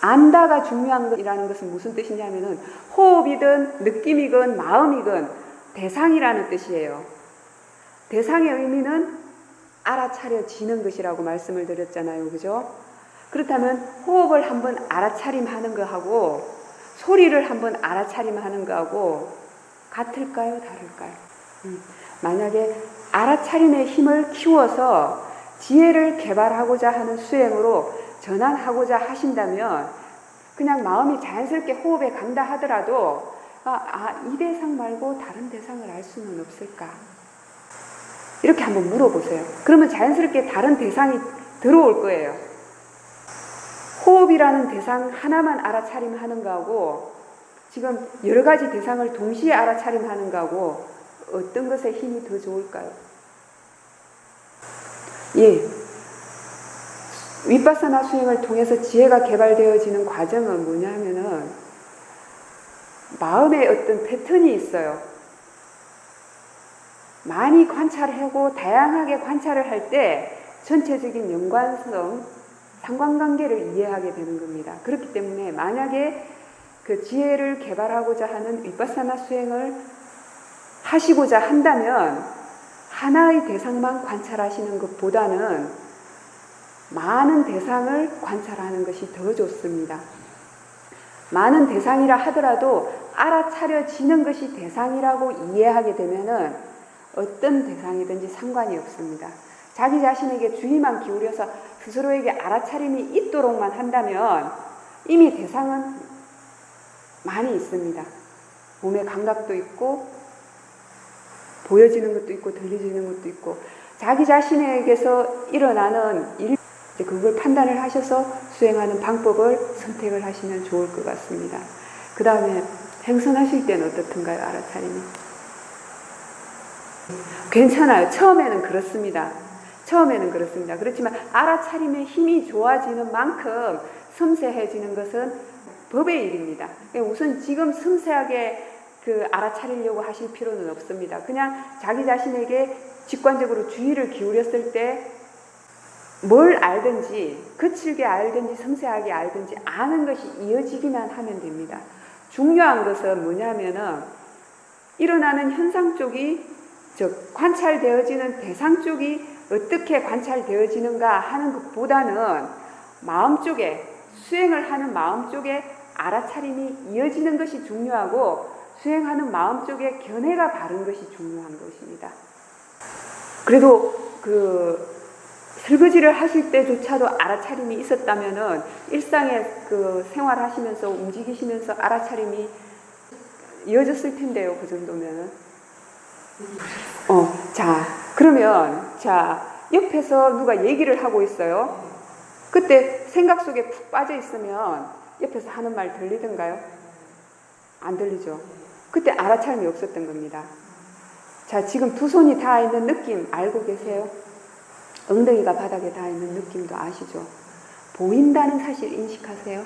안다가 중요한 것이라는 것은 무슨 뜻이냐면은 호흡이든 느낌이건 마음이건 대상이라는 뜻이에요. 대상의 의미는 알아차려지는 것이라고 말씀을 드렸잖아요. 그죠? 그렇다면 호흡을 한번 알아차림하는 거하고 소리를 한번 알아차림하는 거하고 같을까요? 다를까요? 만약에 알아차림의 힘을 키워서 지혜를 개발하고자 하는 수행으로 전환하고자 하신다면 그냥 마음이 자연스럽게 호흡에 간다 하더라도 이 대상 말고 다른 대상을 알 수는 없을까? 이렇게 한번 물어보세요. 그러면 자연스럽게 다른 대상이 들어올 거예요. 호흡이라는 대상 하나만 알아차림하는 거하고 지금 여러 가지 대상을 동시에 알아차림하는 거하고 어떤 것에 힘이 더 좋을까요? 예. 윗바사나 수행을 통해서 지혜가 개발되어지는 과정은 뭐냐면은 마음의 어떤 패턴이 있어요. 많이 관찰하고 다양하게 관찰을 할 때 전체적인 연관성, 상관관계를 이해하게 되는 겁니다. 그렇기 때문에 만약에 그 지혜를 개발하고자 하는 윗바사나 수행을 하시고자 한다면 하나의 대상만 관찰하시는 것보다는 많은 대상을 관찰하는 것이 더 좋습니다. 많은 대상이라 하더라도 알아차려지는 것이 대상이라고 이해하게 되면은 어떤 대상이든지 상관이 없습니다. 자기 자신에게 주의만 기울여서 스스로에게 알아차림이 있도록만 한다면 이미 대상은 많이 있습니다. 몸의 감각도 있고 보여지는 것도 있고 들려지는 것도 있고 자기 자신에게서 일어나는 일, 그걸 판단을 하셔서 수행하는 방법을 선택을 하시면 좋을 것 같습니다. 그 다음에 행선하실 때는 어떻든가요? 알아차림이 괜찮아요. 처음에는 그렇습니다. 처음에는 그렇습니다. 그렇지만 알아차림의 힘이 좋아지는 만큼 섬세해지는 것은 법의 일입니다. 우선 지금 섬세하게 알아차리려고 하실 필요는 없습니다. 그냥 자기 자신에게 직관적으로 주의를 기울였을 때 뭘 알든지 거칠게 알든지 섬세하게 알든지 아는 것이 이어지기만 하면 됩니다. 중요한 것은 뭐냐면은 일어나는 현상 쪽이 즉 관찰되어지는 대상 쪽이 어떻게 관찰되어지는가 하는 것보다는 마음 쪽에 수행을 하는 마음 쪽에 알아차림이 이어지는 것이 중요하고 수행하는 마음 쪽에 견해가 바른 것이 중요한 것입니다. 그래도 설거지를 하실 때조차도 알아차림이 있었다면은 일상에 생활하시면서 움직이시면서 알아차림이 이어졌을 텐데요. 그 정도면은. 자, 그러면 옆에서 누가 얘기를 하고 있어요. 그때 생각 속에 푹 빠져 있으면 옆에서 하는 말 들리던가요? 안 들리죠. 그때 알아차림이 없었던 겁니다. 자, 지금 두 손이 닿아 있는 느낌 알고 계세요? 엉덩이가 바닥에 닿아 있는 느낌도 아시죠? 보인다는 사실 인식하세요?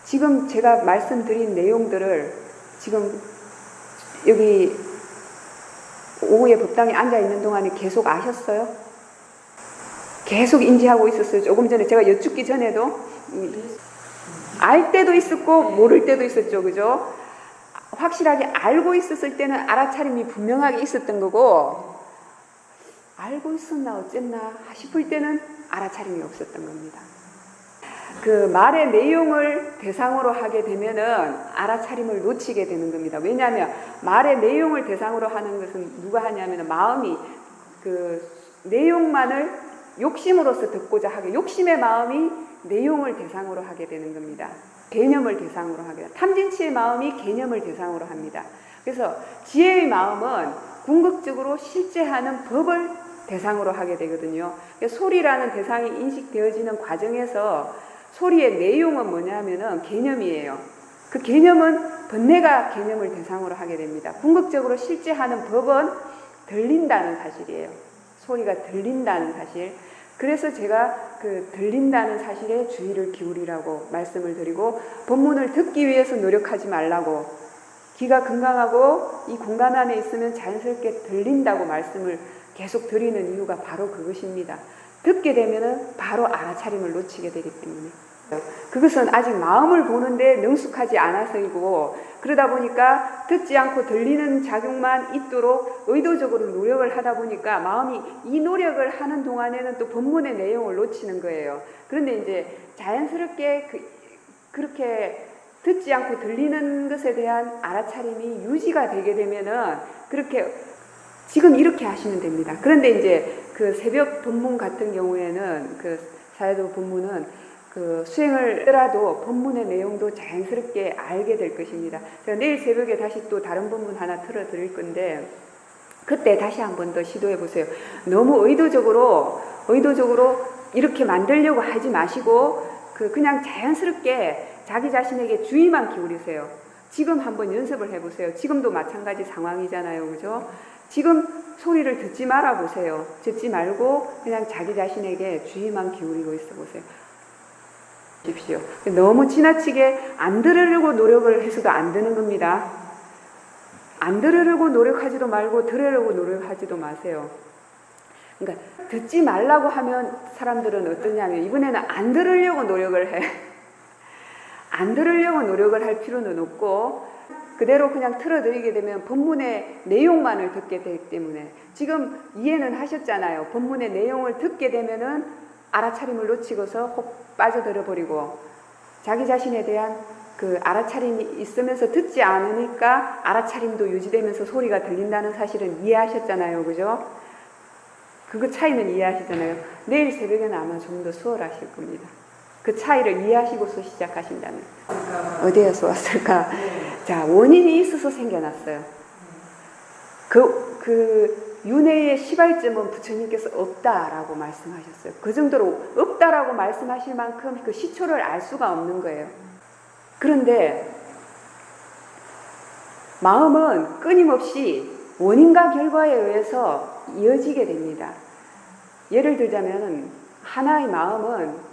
지금 제가 말씀드린 내용들을 지금 여기 오후에 법당에 앉아 있는 동안에 계속 아셨어요? 계속 인지하고 있었어요. 조금 전에 제가 여쭙기 전에도 알 때도 있었고 모를 때도 있었죠. 그죠? 확실하게 알고 있었을 때는 알아차림이 분명하게 있었던 거고 알고 있었나 어쨌나 싶을 때는 알아차림이 없었던 겁니다. 그 말의 내용을 대상으로 하게 되면은 알아차림을 놓치게 되는 겁니다. 왜냐하면 말의 내용을 대상으로 하는 것은 누가 하냐면 마음이 그 내용만을 욕심으로서 듣고자 하게 욕심의 마음이 내용을 대상으로 하게 되는 겁니다. 개념을 대상으로 하게 됩니다. 탐진치의 마음이 개념을 대상으로 합니다. 그래서 지혜의 마음은 궁극적으로 실제하는 법을 대상으로 하게 되거든요. 소리라는 대상이 인식되어지는 과정에서 소리의 내용은 뭐냐면은 개념이에요. 그 개념은 번뇌가 개념을 대상으로 하게 됩니다. 궁극적으로 실제하는 법은 들린다는 사실이에요. 소리가 들린다는 사실. 그래서 제가 그 들린다는 사실에 주의를 기울이라고 말씀을 드리고 법문을 듣기 위해서 노력하지 말라고 귀가 건강하고 이 공간 안에 있으면 자연스럽게 들린다고 말씀을 계속 드리는 이유가 바로 그것입니다. 듣게 되면은 바로 알아차림을 놓치게 되기 때문에 그것은 아직 마음을 보는데 능숙하지 않아서이고 그러다 보니까 듣지 않고 들리는 작용만 있도록 의도적으로 노력을 하다 보니까 마음이 이 노력을 하는 동안에는 또 법문의 내용을 놓치는 거예요. 그런데 이제 자연스럽게 그렇게 듣지 않고 들리는 것에 대한 알아차림이 유지가 되게 되면은 그렇게 지금 이렇게 하시면 됩니다. 그런데 이제 그 새벽 법문 같은 경우에는 그 사야도 법문은 그 수행을 하더라도 법문의 내용도 자연스럽게 알게 될 것입니다. 제가 내일 새벽에 다시 또 다른 법문 하나 틀어드릴 건데 그때 다시 한 번 더 시도해 보세요. 너무 의도적으로 이렇게 만들려고 하지 마시고 그냥 자연스럽게 자기 자신에게 주의만 기울이세요. 지금 한번 연습을 해보세요. 지금도 마찬가지 상황이잖아요. 그죠? 지금 소리를 듣지 말아 보세요. 듣지 말고 그냥 자기 자신에게 주의만 기울이고 있어 보세요. 보십시오. 너무 지나치게 안 들으려고 노력을 해서도 안 되는 겁니다. 안 들으려고 노력하지도 말고 들으려고 노력하지도 마세요. 그러니까 듣지 말라고 하면 사람들은 어떠냐면 이번에는 안 들으려고 노력을 해. 안 들으려고 노력을 할 필요는 없고 그대로 그냥 틀어드리게 되면 법문의 내용만을 듣게 되기 때문에 지금 이해는 하셨잖아요. 법문의 내용을 듣게 되면은 알아차림을 놓치고서 혹 빠져들어 버리고 자기 자신에 대한 그 알아차림이 있으면서 듣지 않으니까 알아차림도 유지되면서 소리가 들린다는 사실은 이해하셨잖아요. 그죠? 그거 차이는 이해하시잖아요. 내일 새벽에는 아마 좀 더 수월하실 겁니다. 그 차이를 이해하시고서 시작하신다면 어디에서 왔을까? 자, 원인이 있어서 생겨났어요. 그 윤회의 시발점은 부처님께서 없다라고 말씀하셨어요. 그 정도로 없다라고 말씀하실 만큼 그 시초를 알 수가 없는 거예요. 그런데 마음은 끊임없이 원인과 결과에 의해서 이어지게 됩니다. 예를 들자면 하나의 마음은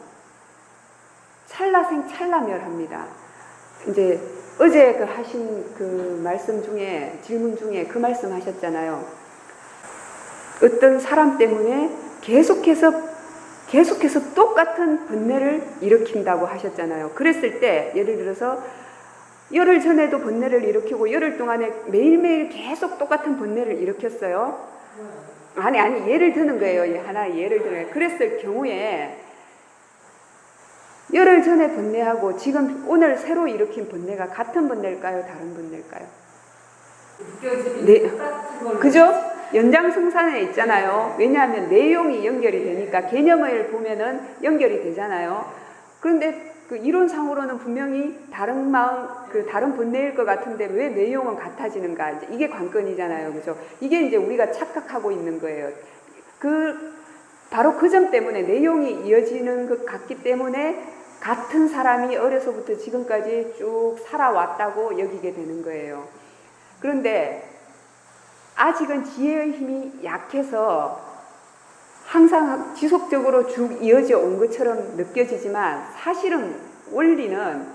찰나생 찰나멸합니다. 이제 어제 하신 그 말씀 중에 질문 중에 그 말씀 하셨잖아요. 어떤 사람 때문에 계속해서 계속해서 똑같은 번뇌를 일으킨다고 하셨잖아요. 그랬을 때 예를 들어서 열흘 전에도 번뇌를 일으키고 열흘 동안에 매일매일 계속 똑같은 번뇌를 일으켰어요. 아니 예를 드는 거예요. 하나의 예를 들어요. 그랬을 경우에 열흘 전에 번뇌하고 지금 오늘 새로 일으킨 번뇌가 같은 번뇌일까요? 다른 번뇌일까요? 네, 그죠? 연장생산에 있잖아요. 왜냐하면 내용이 연결이 되니까 개념을 보면은 연결이 되잖아요. 그런데 그 이론상으로는 분명히 다른 다른 번뇌일 것 같은데 왜 내용은 같아지는가? 이게 관건이잖아요. 그죠? 이게 이제 우리가 착각하고 있는 거예요. 바로 그 점 때문에 내용이 이어지는 것 같기 때문에 같은 사람이 어려서부터 지금까지 쭉 살아왔다고 여기게 되는 거예요. 그런데 아직은 지혜의 힘이 약해서 항상 지속적으로 쭉 이어져 온 것처럼 느껴지지만 사실은 원리는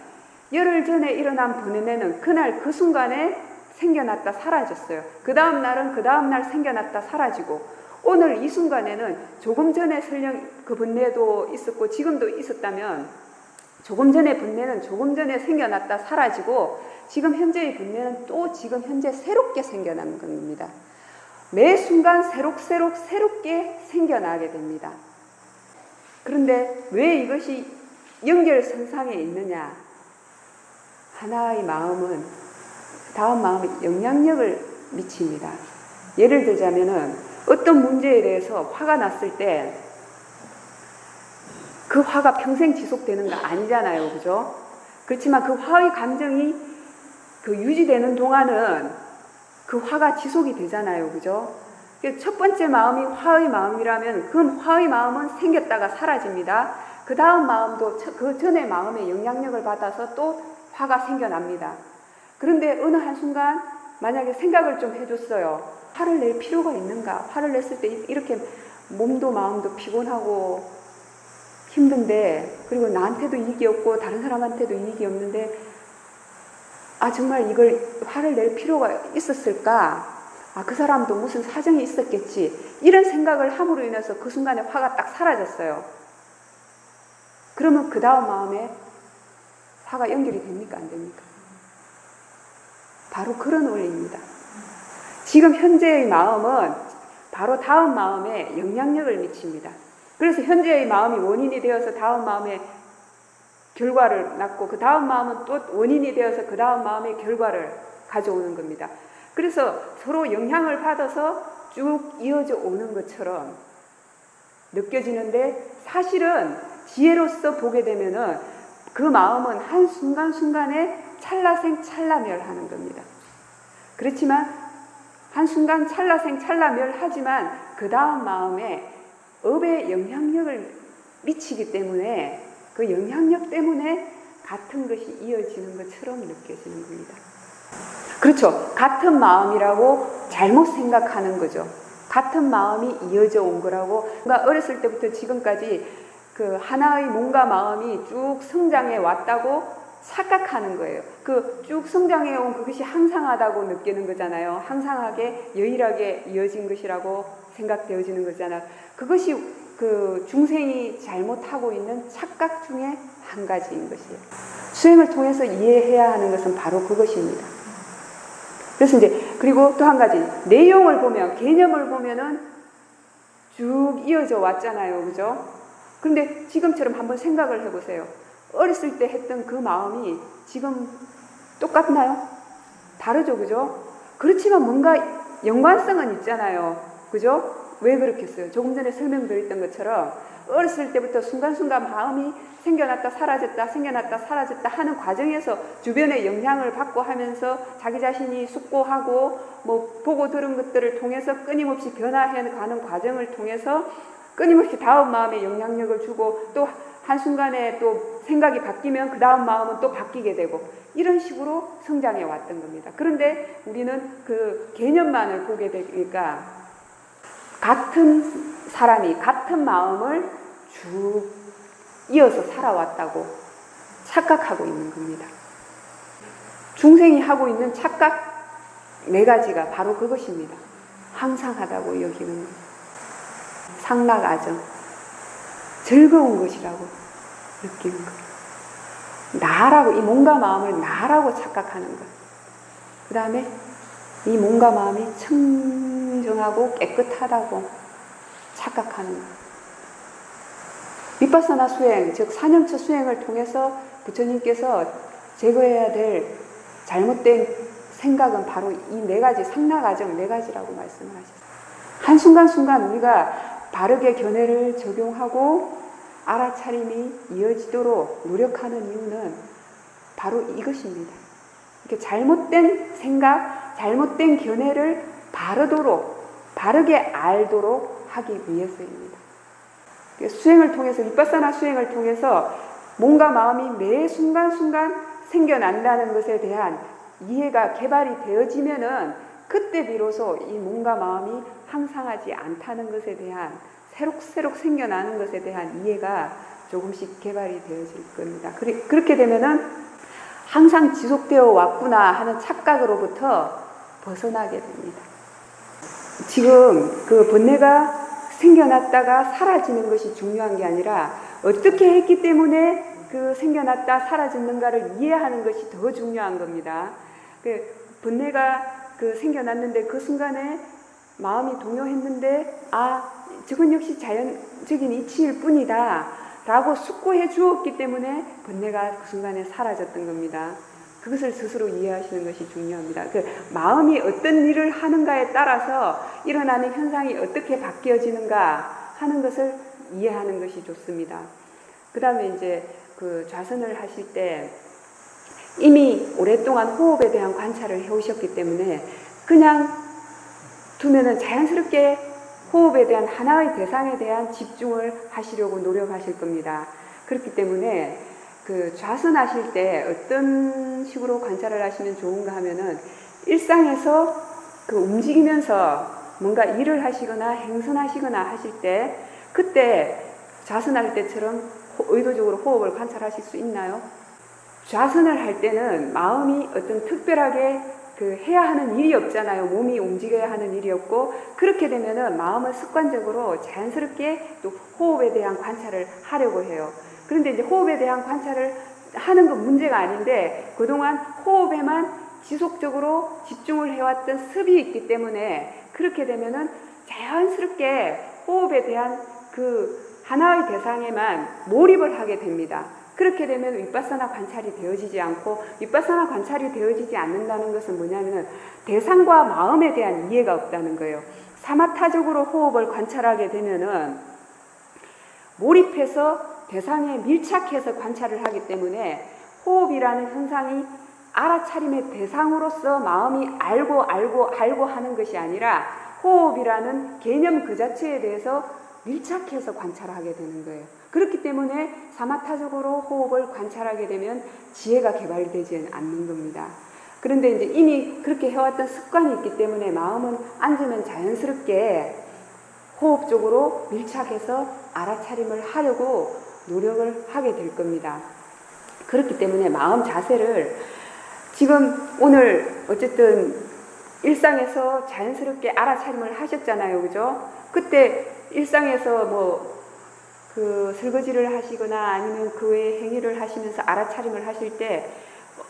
열흘 전에 일어난 번뇌는 그날 그 순간에 생겨났다 사라졌어요. 그 다음 날은 그 다음 날 생겨났다 사라지고 오늘 이 순간에는 조금 전에 설령 그 번뇌도 있었고 지금도 있었다면 조금 전에 번뇌는 조금 전에 생겨났다 사라지고 지금 현재의 번뇌는 또 지금 현재 새롭게 생겨나는 겁니다. 매 순간 새롭게 생겨나게 됩니다. 그런데 왜 이것이 연결선상에 있느냐? 하나의 마음은 다음 마음에 영향력을 미칩니다. 예를 들자면은 어떤 문제에 대해서 화가 났을 때 그 화가 평생 지속되는 거 아니잖아요. 그죠? 그렇지만 그 화의 감정이 유지되는 동안은 그 화가 지속이 되잖아요. 그죠? 첫 번째 마음이 화의 마음이라면 그 화의 마음은 생겼다가 사라집니다. 그 다음 마음도 그 전의 마음의 영향력을 받아서 또 화가 생겨납니다. 그런데 어느 한순간 만약에 생각을 좀 해줬어요. 화를 낼 필요가 있는가? 화를 냈을 때 이렇게 몸도 마음도 피곤하고 힘든데 그리고 나한테도 이익이 없고 다른 사람한테도 이익이 없는데 정말 이걸 화를 낼 필요가 있었을까? 그 사람도 무슨 사정이 있었겠지. 이런 생각을 함으로 인해서 그 순간에 화가 딱 사라졌어요. 그러면 그 다음 마음에 화가 연결이 됩니까? 안 됩니까? 바로 그런 원리입니다. 지금 현재의 마음은 바로 다음 마음에 영향력을 미칩니다. 그래서 현재의 마음이 원인이 되어서 다음 마음에 결과를 낳고 그 다음 마음은 또 원인이 되어서 그 다음 마음의 결과를 가져오는 겁니다. 그래서 서로 영향을 받아서 쭉 이어져 오는 것처럼 느껴지는데 사실은 지혜로서 보게 되면은 그 마음은 한 순간순간에 찰나생 찰나멸하는 겁니다. 그렇지만 한순간 찰나생 찰나멸하지만 그 다음 마음에 업의 영향력을 미치기 때문에 그 영향력 때문에 같은 것이 이어지는 것처럼 느껴지는 겁니다. 그렇죠. 같은 마음이라고 잘못 생각하는 거죠. 같은 마음이 이어져 온 거라고. 그러니까 어렸을 때부터 지금까지 그 하나의 뭔가 마음이 쭉 성장해 왔다고 착각하는 거예요. 그 쭉 성장해 온 그것이 항상하다고 느끼는 거잖아요. 항상하게 유일하게 이어진 것이라고 생각되어지는 거잖아요. 그것이 그 중생이 잘못하고 있는 착각 중에 한 가지인 것이에요. 수행을 통해서 이해해야 하는 것은 바로 그것입니다. 그래서 이제 그리고 또 한 가지 내용을 보면 개념을 보면은 쭉 이어져 왔잖아요. 그죠? 그런데 지금처럼 한번 생각을 해보세요. 어렸을 때 했던 그 마음이 지금 똑같나요? 다르죠. 그죠? 그렇지만 뭔가 연관성은 있잖아요. 그죠? 왜 그렇겠어요? 조금 전에 설명드렸던 것처럼 어렸을 때부터 순간순간 마음이 생겨났다 사라졌다 생겨났다 사라졌다 하는 과정에서 주변의 영향을 받고 하면서 자기 자신이 숙고하고 뭐 보고 들은 것들을 통해서 끊임없이 변화해가는 과정을 통해서 끊임없이 다음 마음에 영향력을 주고 또 한순간에 또 생각이 바뀌면 그 다음 마음은 또 바뀌게 되고 이런 식으로 성장해 왔던 겁니다. 그런데 우리는 그 개념만을 보게 되니까 같은 사람이 같은 마음을 쭉 이어서 살아왔다고 착각하고 있는 겁니다. 중생이 하고 있는 착각 4가지가 바로 그것입니다. 항상하다고 여기는 것, 상락아정, 즐거운 것이라고 느끼는 것. 나라고, 이 몸과 마음을 나라고 착각하는 것. 그 다음에 이 몸과 마음이 청정하고 깨끗하다고 착각하는 것. 비파사나 수행, 즉 사념처 수행을 통해서 부처님께서 제거해야 될 잘못된 생각은 바로 이 네 가지, 상나가정 네 가지라고 말씀을 하셨어요. 한순간순간 우리가 바르게 견해를 적용하고 알아차림이 이어지도록 노력하는 이유는 바로 이것입니다. 이렇게 잘못된 생각, 잘못된 견해를 바르게 알도록 하기 위해서입니다. 수행을 통해서, 비파사나 수행을 통해서 몸과 마음이 매 순간순간 생겨난다는 것에 대한 이해가 개발이 되어지면은 그때 비로소 이 몸과 마음이 항상하지 않다는 것에 대한 새록새록 생겨나는 것에 대한 이해가 조금씩 개발이 되어질 겁니다. 그렇게 되면은 항상 지속되어 왔구나 하는 착각으로부터 벗어나게 됩니다. 지금 그 번뇌가 생겨났다가 사라지는 것이 중요한 게 아니라 어떻게 했기 때문에 그 생겨났다 사라졌는가를 이해하는 것이 더 중요한 겁니다. 그 번뇌가 그 생겨났는데 그 순간에 마음이 동요했는데 저건 역시 자연적인 이치일 뿐이다 라고 숙고해 주었기 때문에 번뇌가 그 순간에 사라졌던 겁니다. 그것을 스스로 이해하시는 것이 중요합니다. 그 마음이 어떤 일을 하는가에 따라서 일어나는 현상이 어떻게 바뀌어지는가 하는 것을 이해하는 것이 좋습니다. 그 다음에 이제 그 좌선을 하실 때 이미 오랫동안 호흡에 대한 관찰을 해오셨기 때문에 그냥 두면은 자연스럽게 호흡에 대한 하나의 대상에 대한 집중을 하시려고 노력하실 겁니다. 그렇기 때문에 그 좌선하실 때 어떤 식으로 관찰을 하시면 좋은가 하면은 일상에서 그 움직이면서 뭔가 일을 하시거나 행선하시거나 하실 때 그때 좌선할 때처럼 의도적으로 호흡을 관찰하실 수 있나요? 좌선을 할 때는 마음이 어떤 특별하게 그 해야 하는 일이 없잖아요. 몸이 움직여야 하는 일이 없고, 그렇게 되면은 마음은 습관적으로 자연스럽게 또 호흡에 대한 관찰을 하려고 해요. 그런데 이제 호흡에 대한 관찰을 하는 건 문제가 아닌데 그동안 호흡에만 지속적으로 집중을 해왔던 습이 있기 때문에 그렇게 되면은 자연스럽게 호흡에 대한 그 하나의 대상에만 몰입을 하게 됩니다. 그렇게 되면 위파사나 관찰이 되어지지 않고, 위파사나 관찰이 되어지지 않는다는 것은 뭐냐면 대상과 마음에 대한 이해가 없다는 거예요. 사마타적으로 호흡을 관찰하게 되면은 몰입해서 대상에 밀착해서 관찰을 하기 때문에 호흡이라는 현상이 알아차림의 대상으로서 마음이 알고 하는 것이 아니라 호흡이라는 개념 그 자체에 대해서 밀착해서 관찰하게 되는 거예요. 그렇기 때문에 사마타적으로 호흡을 관찰하게 되면 지혜가 개발되지 않는 겁니다. 그런데 이제 이미 그렇게 해왔던 습관이 있기 때문에 마음은 앉으면 자연스럽게 호흡 쪽으로 밀착해서 알아차림을 하려고 노력을 하게 될 겁니다. 그렇기 때문에 마음 자세를 지금 오늘 어쨌든 일상에서 자연스럽게 알아차림을 하셨잖아요. 그죠? 그때 일상에서 뭐 그 설거지를 하시거나 아니면 그 외의 행위를 하시면서 알아차림을 하실 때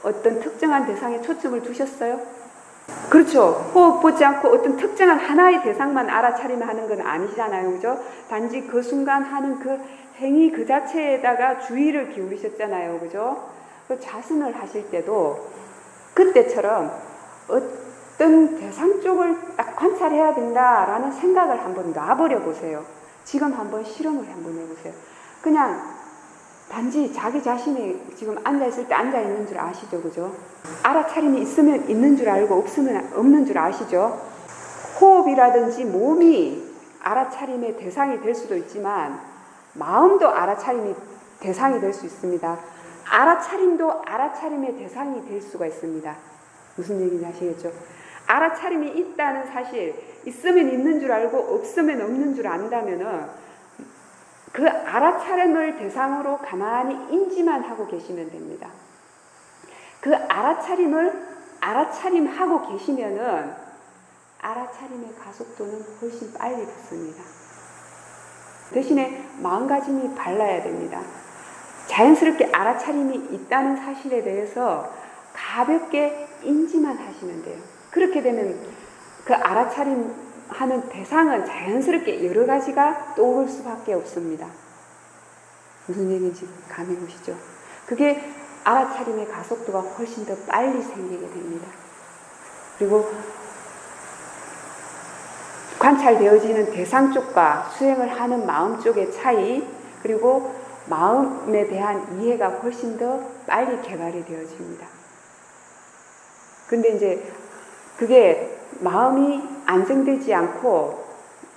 어떤 특정한 대상에 초점을 두셨어요? 그렇죠. 호흡 보지 않고 어떤 특정한 하나의 대상만 알아차림하는 건 아니잖아요. 그죠? 단지 그 순간 하는 그 행위 그 자체에다가 주의를 기울이셨잖아요. 그죠? 자선을 하실 때도 그때처럼 어떤 대상 쪽을 딱 관찰해야 된다라는 생각을 한번 놔버려 보세요. 지금 한번 실험을 한번 해보세요. 그냥 단지 자기 자신이 지금 앉아있을 때 앉아있는 줄 아시죠? 그죠? 알아차림이 있으면 있는 줄 알고 없으면 없는 줄 아시죠? 호흡이라든지 몸이 알아차림의 대상이 될 수도 있지만 마음도 알아차림이 대상이 될 수 있습니다. 알아차림도 알아차림의 대상이 될 수가 있습니다. 무슨 얘기인지 아시겠죠? 알아차림이 있다는 사실, 있으면 있는 줄 알고 없으면 없는 줄 안다면은 그 알아차림을 대상으로 가만히 인지만 하고 계시면 됩니다. 그 알아차림을 알아차림하고 계시면은 알아차림의 가속도는 훨씬 빨리 붙습니다. 대신에 마음가짐이 발라야 됩니다. 자연스럽게 알아차림이 있다는 사실에 대해서 가볍게 인지만 하시면 돼요. 그렇게 되면 그 알아차림 하는 대상은 자연스럽게 여러 가지가 떠오를 수밖에 없습니다. 무슨 얘기인지 감이 오시죠? 그게 알아차림의 가속도가 훨씬 더 빨리 생기게 됩니다. 그리고 관찰되어지는 대상 쪽과 수행을 하는 마음 쪽의 차이, 그리고 마음에 대한 이해가 훨씬 더 빨리 개발이 되어집니다. 근데 이제 그게 마음이 안정되지 않고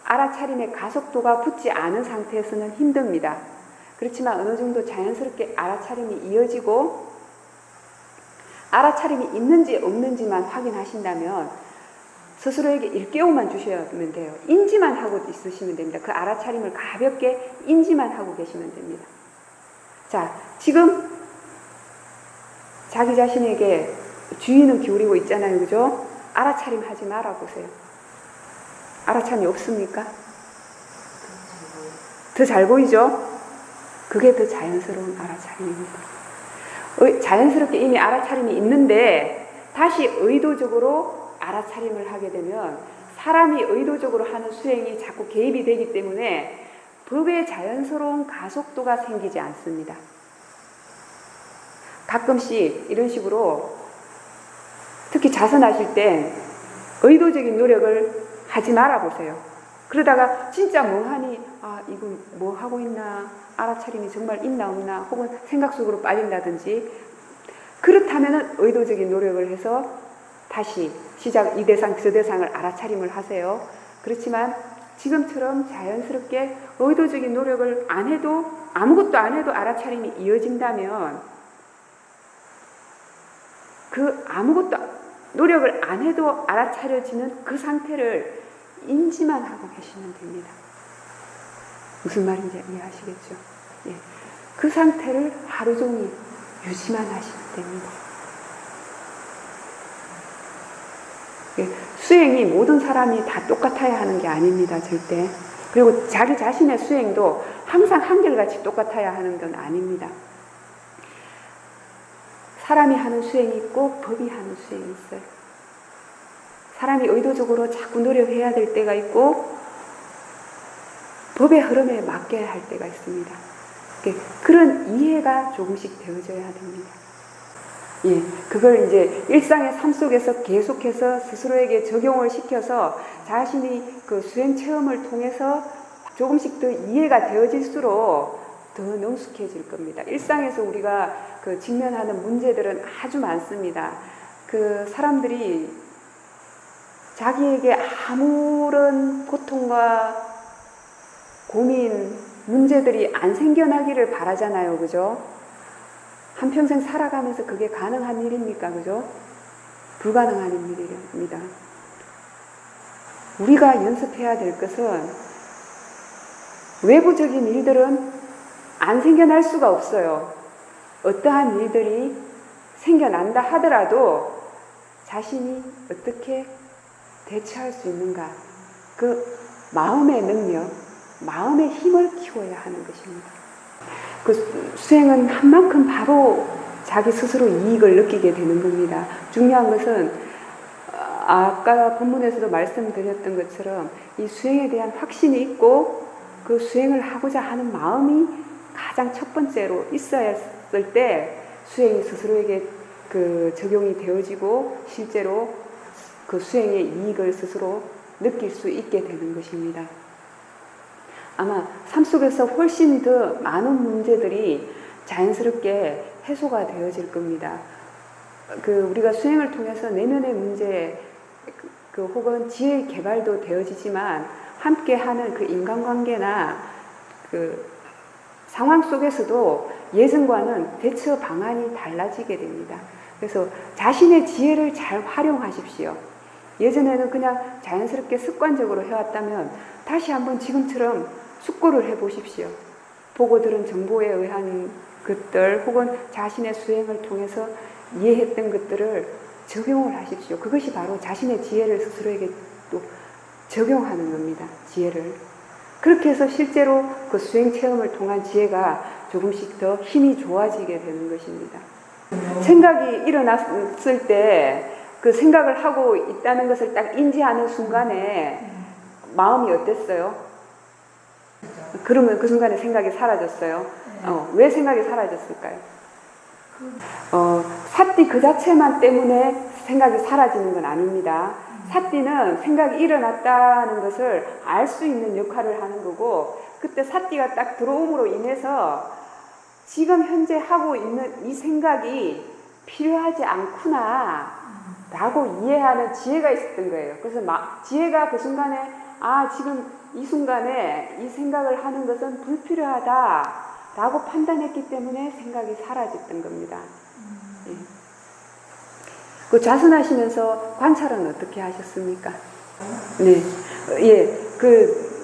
알아차림의 가속도가 붙지 않은 상태에서는 힘듭니다. 그렇지만 어느 정도 자연스럽게 알아차림이 이어지고 알아차림이 있는지 없는지만 확인하신다면 스스로에게 일깨움만 주시면 돼요. 인지만 하고 있으시면 됩니다. 그 알아차림을 가볍게 인지만 하고 계시면 됩니다. 자, 지금 자기 자신에게 주의는 기울이고 있잖아요. 그죠? 알아차림 하지 말아 보세요. 알아차림이 없습니까? 더 잘 보이죠? 그게 더 자연스러운 알아차림입니다. 자연스럽게 이미 알아차림이 있는데 다시 의도적으로 알아차림을 하게 되면 사람이 의도적으로 하는 수행이 자꾸 개입이 되기 때문에 법의 자연스러운 가속도가 생기지 않습니다. 가끔씩 이런 식으로 특히 자선하실 때 의도적인 노력을 하지 말아 보세요. 그러다가 진짜 멍하니 이거 뭐 하고 있나, 알아차림이 정말 있나 없나, 혹은 생각 속으로 빠진다든지, 그렇다면 의도적인 노력을 해서 다시 시작, 이 대상 저 대상을 알아차림을 하세요. 그렇지만 지금처럼 자연스럽게 의도적인 노력을 안 해도, 아무것도 안 해도 알아차림이 이어진다면 그 아무것도 노력을 안 해도 알아차려지는 그 상태를 인지만 하고 계시면 됩니다. 무슨 말인지 이해하시겠죠? 예. 그 상태를 하루 종일 유지만 하시면 됩니다. 예. 수행이 모든 사람이 다 똑같아야 하는 게 아닙니다. 절대. 그리고 자기 자신의 수행도 항상 한결같이 똑같아야 하는 건 아닙니다. 사람이 하는 수행이 있고 법이 하는 수행이 있어요. 사람이 의도적으로 자꾸 노력해야 될 때가 있고 법의 흐름에 맡겨야 할 때가 있습니다. 그런 이해가 조금씩 되어져야 됩니다. 예, 그걸 이제 일상의 삶 속에서 계속해서 스스로에게 적용을 시켜서 자신이 그 수행 체험을 통해서 조금씩 더 이해가 되어질수록 더 능숙해질 겁니다. 일상에서 우리가 그 직면하는 문제들은 아주 많습니다. 그 사람들이 자기에게 아무런 고통과 고민, 문제들이 안 생겨나기를 바라잖아요. 그죠? 한평생 살아가면서 그게 가능한 일입니까? 그죠? 불가능한 일입니다. 우리가 연습해야 될 것은 외부적인 일들은 안 생겨날 수가 없어요. 어떠한 일들이 생겨난다 하더라도 자신이 어떻게 대처할 수 있는가, 그 마음의 능력, 마음의 힘을 키워야 하는 것입니다. 그 수행은 한 만큼 바로 자기 스스로 이익을 느끼게 되는 겁니다. 중요한 것은 아까 본문에서도 말씀드렸던 것처럼 이 수행에 대한 확신이 있고 그 수행을 하고자 하는 마음이 가장 첫 번째로 있었을 때 수행이 스스로에게 그 적용이 되어지고 실제로 그 수행의 이익을 스스로 느낄 수 있게 되는 것입니다. 아마 삶 속에서 훨씬 더 많은 문제들이 자연스럽게 해소가 되어질 겁니다. 우리가 수행을 통해서 내면의 문제, 혹은 지혜의 개발도 되어지지만 함께하는 그 인간관계나 그 상황 속에서도 예전과는 대처 방안이 달라지게 됩니다. 그래서 자신의 지혜를 잘 활용하십시오. 예전에는 그냥 자연스럽게 습관적으로 해왔다면 다시 한번 지금처럼 숙고를 해보십시오. 보고 들은 정보에 의한 것들 혹은 자신의 수행을 통해서 이해했던 것들을 적용을 하십시오. 그것이 바로 자신의 지혜를 스스로에게 또 적용하는 겁니다. 지혜를. 그렇게 해서 실제로 그 수행 체험을 통한 지혜가 조금씩 더 힘이 좋아지게 되는 것입니다. 생각이 일어났을 때 그 생각을 하고 있다는 것을 딱 인지하는 순간에 마음이 어땠어요? 그러면 그 순간에 생각이 사라졌어요. 왜 생각이 사라졌을까요? 사띠 그 자체만 때문에 생각이 사라지는 건 아닙니다. 사띠는 생각이 일어났다는 것을 알 수 있는 역할을 하는 거고, 그때 사띠가 딱 들어옴으로 인해서 지금 현재 하고 있는 이 생각이 필요하지 않구나 라고 이해하는 지혜가 있었던 거예요. 그래서 지혜가 그 순간에 지금 이 순간에 이 생각을 하는 것은 불필요하다 라고 판단했기 때문에 생각이 사라졌던 겁니다. 예. 그 좌선하시면서 관찰은 어떻게 하셨습니까? 네,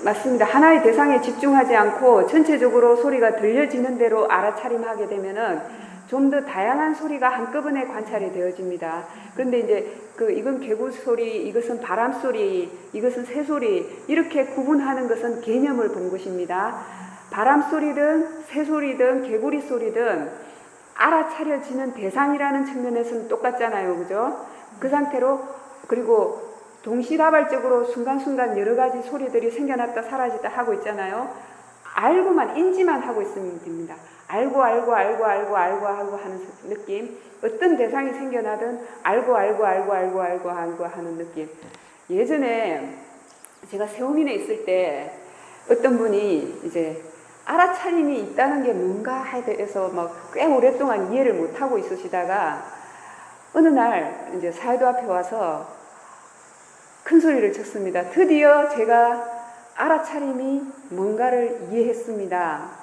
맞습니다. 하나의 대상에 집중하지 않고 전체적으로 소리가 들려지는 대로 알아차림하게 되면은 좀 더 다양한 소리가 한꺼번에 관찰이 되어집니다. 그런데 이제 이건 개구 소리, 이것은 바람 소리, 이것은 새 소리, 이렇게 구분하는 것은 개념을 본 것입니다. 바람 소리든 새 소리든 개구리 소리든 알아차려지는 대상이라는 측면에서는 똑같잖아요. 그죠? 그 상태로, 그리고 동시다발적으로 순간순간 여러 가지 소리들이 생겨났다 사라졌다 하고 있잖아요. 알고만, 인지만 하고 있으면 됩니다. 알고 하는 느낌. 어떤 대상이 생겨나든 알고 하는 느낌. 예전에 제가 세우민에 있을 때 어떤 분이 이제 알아차림이 있다는 게 뭔가에 대해서 꽤 오랫동안 이해를 못하고 있으시다가 어느 날 이제 사회도 앞에 와서 큰 소리를 쳤습니다. 드디어 제가 알아차림이 뭔가를 이해했습니다.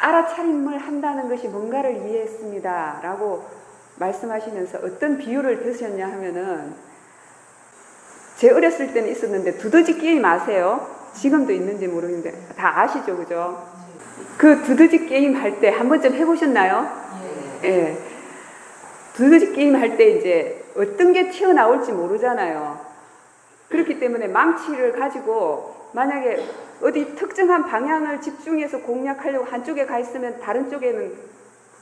알아차림을 한다는 것이 뭔가를 이해했습니다. 라고 말씀하시면서 어떤 비유를 드셨냐 하면은, 제 어렸을 때는 있었는데 두더지 게임 아세요? 지금도 있는지 모르겠는데 다 아시죠? 그죠? 그 두더지 게임 할 때 한 번쯤 해보셨나요? 예. 두더지 게임 할 때 이제 어떤 게 튀어나올지 모르잖아요. 그렇기 때문에 망치를 가지고 만약에 어디 특정한 방향을 집중해서 공략하려고 한쪽에 가 있으면 다른 쪽에는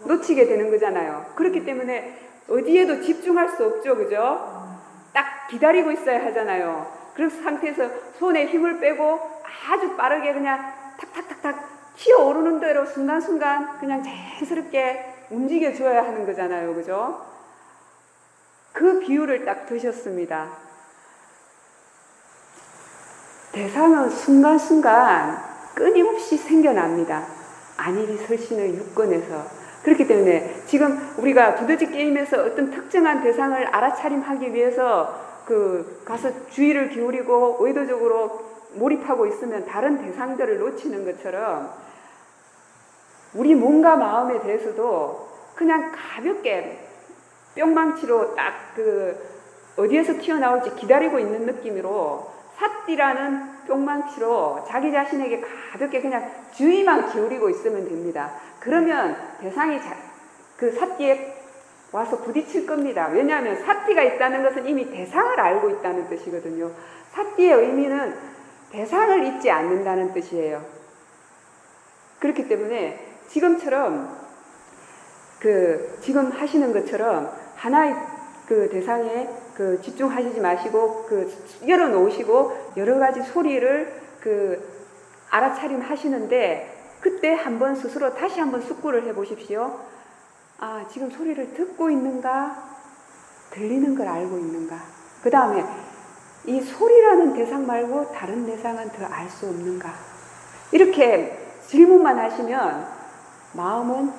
놓치게 되는 거잖아요. 그렇기 때문에 어디에도 집중할 수 없죠. 그죠? 딱 기다리고 있어야 하잖아요. 그런 상태에서 손에 힘을 빼고 아주 빠르게 그냥 탁탁탁탁 튀어오르는 대로 순간순간 그냥 자연스럽게 움직여줘야 하는 거잖아요. 그죠? 그 비유를 딱 드셨습니다. 대상은 순간순간 끊임없이 생겨납니다. 안일이 설신의 육권에서. 그렇기 때문에 지금 우리가 두더지 게임에서 어떤 특정한 대상을 알아차림하기 위해서 가서 주의를 기울이고 의도적으로 몰입하고 있으면 다른 대상들을 놓치는 것처럼 우리 몸과 마음에 대해서도 그냥 가볍게 뿅망치로 딱 어디에서 튀어나올지 기다리고 있는 느낌으로 사띠라는 뿅망치로 자기 자신에게 가볍게 그냥 주의만 기울이고 있으면 됩니다. 그러면 대상이 그 사띠에 와서 부딪힐 겁니다. 왜냐하면 사띠가 있다는 것은 이미 대상을 알고 있다는 뜻이거든요. 사띠의 의미는 대상을 잊지 않는다는 뜻이에요. 그렇기 때문에 지금처럼 지금 하시는 것처럼 하나의 대상에 집중하시지 마시고 열어놓으시고 여러 가지 소리를 알아차림 하시는데, 그때 한번 스스로 다시 한번 숙고를 해보십시오. 지금 소리를 듣고 있는가? 들리는 걸 알고 있는가? 그 다음에 이 소리라는 대상 말고 다른 대상은 더 알 수 없는가? 이렇게 질문만 하시면 마음은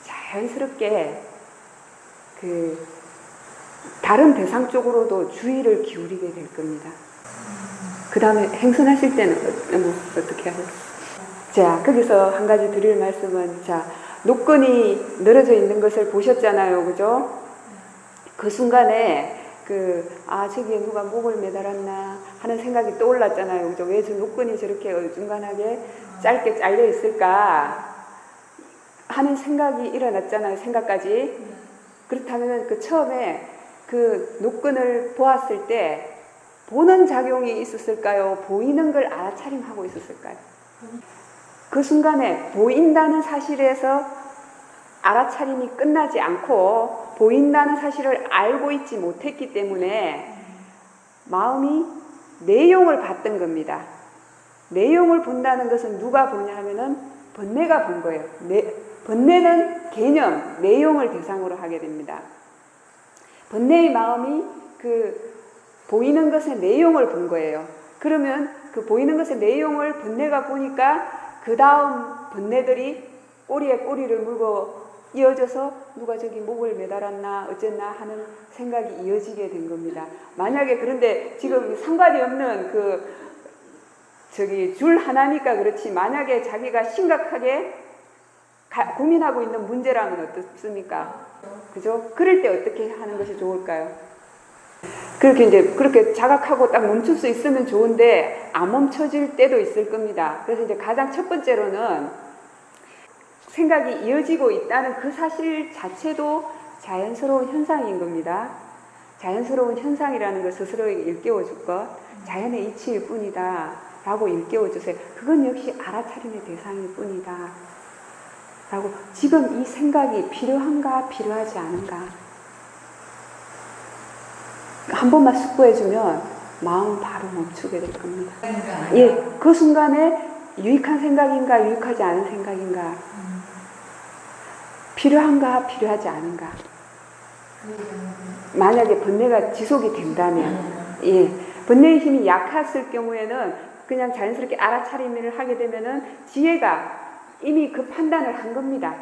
자연스럽게 다른 대상 쪽으로도 주의를 기울이게 될 겁니다. 그 다음에 행선하실 때는 어떻게 하세요? 자, 거기서 한 가지 드릴 말씀은, 노끈이 늘어져 있는 것을 보셨잖아요. 그죠? 그 순간에 저기에 누가 목을 매달았나 하는 생각이 떠올랐잖아요. 그죠? 왜 저 노끈이 저렇게 어중간하게 짧게 잘려 있을까 하는 생각이 일어났잖아요. 생각까지. 그렇다면 처음에 노끈을 보았을 때 보는 작용이 있었을까요? 보이는 걸 알아차림하고 있었을까요? 그 순간에 보인다는 사실에서 알아차림이 끝나지 않고 보인다는 사실을 알고 있지 못했기 때문에 마음이 내용을 봤던 겁니다. 내용을 본다는 것은 누가 보냐 하면은 번뇌가 본 거예요. 번뇌는 개념, 내용을 대상으로 하게 됩니다. 번뇌의 마음이 그 보이는 것의 내용을 본 거예요. 그러면 그 보이는 것의 내용을 번뇌가 보니까 그 다음 번뇌들이 꼬리에 꼬리를 물고 이어져서 누가 저기 목을 매달았나 어쨌나 하는 생각이 이어지게 된 겁니다. 만약에 그런데 지금 상관이 없는 그 저기 줄 하나니까 그렇지 만약에 자기가 심각하게 고민하고 있는 문제라면 어떻습니까? 그죠? 그럴 때 어떻게 하는 것이 좋을까요? 그렇게 자각하고 딱 멈출 수 있으면 좋은데 안 멈춰질 때도 있을 겁니다. 그래서 이제 가장 첫 번째로는 생각이 이어지고 있다는 그 사실 자체도 자연스러운 현상인 겁니다. 자연스러운 현상이라는 걸 스스로에게 일깨워 줄 것, 자연의 이치일 뿐이다 라고 일깨워 주세요. 그건 역시 알아차림의 대상일 뿐이다 라고. 지금 이 생각이 필요한가 필요하지 않은가 한 번만 숙고해주면 마음 바로 멈추게 될 겁니다. 예, 그 순간에 유익한 생각인가 유익하지 않은 생각인가, 필요한가 필요하지 않은가. 만약에 번뇌가 지속이 된다면, 예, 번뇌의 힘이 약했을 경우에는 그냥 자연스럽게 알아차림을 하게 되면은 지혜가 이미 그 판단을 한 겁니다.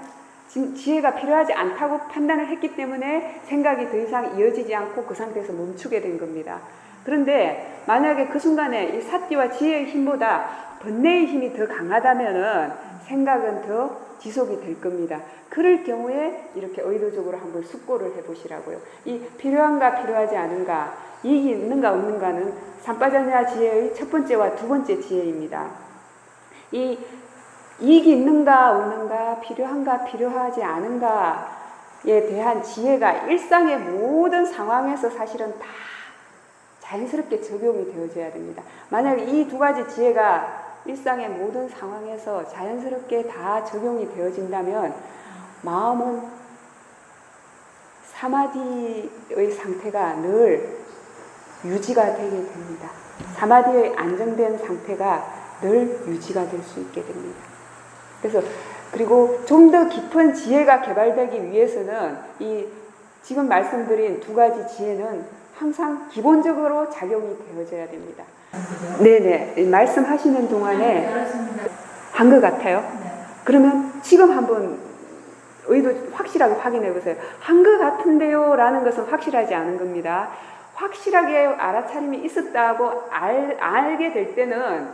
지혜가 필요하지 않다고 판단을 했기 때문에 생각이 더 이상 이어지지 않고 그 상태에서 멈추게 된 겁니다. 그런데 만약에 그 순간에 이 사띠와 지혜의 힘보다 번뇌의 힘이 더 강하다면은 생각은 더 지속이 될 겁니다. 그럴 경우에 이렇게 의도적으로 한번 숙고를 해보시라고요. 이 필요한가 필요하지 않은가, 이익이 있는가 없는가는 삼빠자냐 지혜의 첫 번째와 두 번째 지혜입니다. 이 이익이 있는가 없는가, 필요한가 필요하지 않은가에 대한 지혜가 일상의 모든 상황에서 사실은 다 자연스럽게 적용이 되어져야 됩니다. 만약에 이 두 가지 지혜가 일상의 모든 상황에서 자연스럽게 다 적용이 되어진다면 마음은 사마디의 상태가 늘 유지가 되게 됩니다. 사마디의 안정된 상태가 늘 유지가 될 수 있게 됩니다. 그래서 그리고 좀 더 깊은 지혜가 개발되기 위해서는 이 지금 말씀드린 두 가지 지혜는 항상 기본적으로 작용이 되어져야 됩니다. 네네, 말씀하시는 동안에 한 것 같아요. 그러면 지금 한번 의도 확실하게 확인해 보세요. 한 것 같은데요 라는 것은 확실하지 않은 겁니다. 확실하게 알아차림이 있었다고 알게 될 때는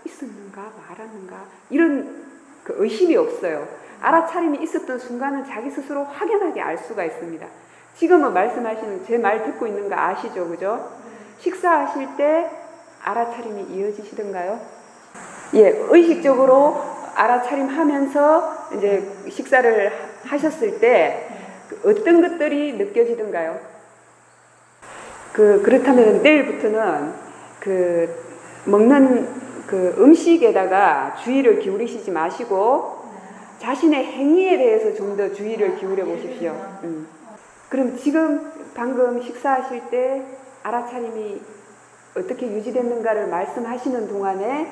있었는가 말았는가 이런 그 의심이 없어요. 알아차림이 있었던 순간은 자기 스스로 확연하게 알 수가 있습니다. 지금은 말씀하시는 제 말 듣고 있는 거 아시죠? 그죠? 식사하실 때 알아차림이 이어지시던가요? 예, 의식적으로 알아차림하면서 이제 식사를 하셨을 때 어떤 것들이 느껴지던가요? 그렇다면 내일부터는 먹는 음식에다가 주의를 기울이시지 마시고 자신의 행위에 대해서 좀 더 주의를 기울여 보십시오. 그럼 지금 방금 식사하실 때 알아차림이 어떻게 유지됐는가를 말씀하시는 동안에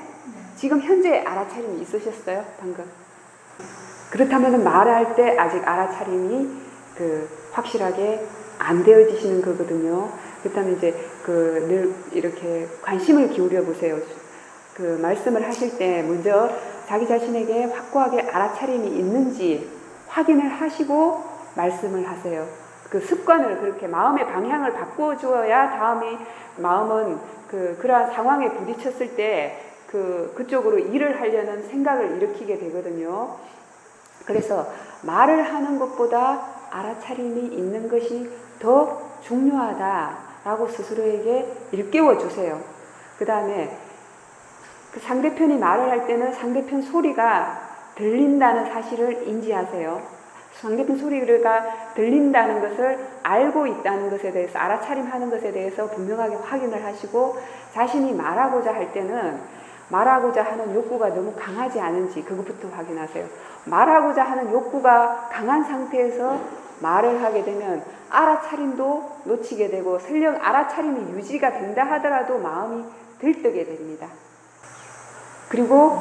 지금 현재 알아차림이 있으셨어요? 방금? 그렇다면 말할 때 아직 알아차림이 확실하게 안 되어지시는 거거든요. 그렇다면 이제 늘 이렇게 관심을 기울여 보세요. 말씀을 하실 때 먼저 자기 자신에게 확고하게 알아차림이 있는지 확인을 하시고 말씀을 하세요. 그 습관을 그렇게 마음의 방향을 바꾸어 주어야 다음에 마음은 그러한 상황에 부딪혔을 때 그쪽으로 일을 하려는 생각을 일으키게 되거든요. 그래서 말을 하는 것보다 알아차림이 있는 것이 더 중요하다라고 스스로에게 일깨워 주세요. 그 다음에 상대편이 말을 할 때는 상대편 소리가 들린다는 사실을 인지하세요. 상대편 소리가 들린다는 것을 알고 있다는 것에 대해서 알아차림하는 것에 대해서 분명하게 확인을 하시고 자신이 말하고자 할 때는 말하고자 하는 욕구가 너무 강하지 않은지 그것부터 확인하세요. 말하고자 하는 욕구가 강한 상태에서 말을 하게 되면 알아차림도 놓치게 되고 설령 알아차림이 유지가 된다 하더라도 마음이 들뜨게 됩니다. 그리고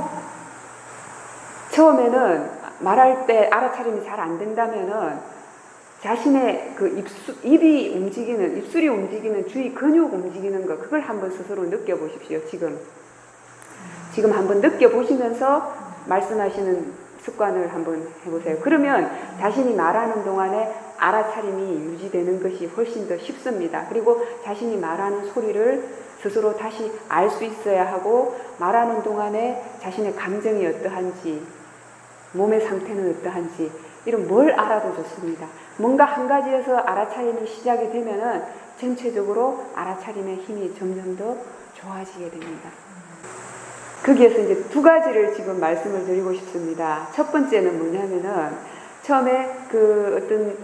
처음에는 말할 때 알아차림이 잘 안 된다면은 자신의 그 입이 움직이는, 입술이 움직이는 주위 근육 움직이는 거, 그걸 한번 스스로 느껴보십시오. 지금 한번 느껴보시면서 말씀하시는 습관을 한번 해보세요. 그러면 자신이 말하는 동안에 알아차림이 유지되는 것이 훨씬 더 쉽습니다. 그리고 자신이 말하는 소리를 스스로 다시 알 수 있어야 하고, 말하는 동안에 자신의 감정이 어떠한지, 몸의 상태는 어떠한지, 이런 뭘 알아도 좋습니다. 뭔가 한 가지에서 알아차림이 시작이 되면은 전체적으로 알아차림의 힘이 점점 더 좋아지게 됩니다. 거기에서 이제 두 가지를 지금 말씀을 드리고 싶습니다. 첫 번째는 뭐냐면은 처음에 그 어떤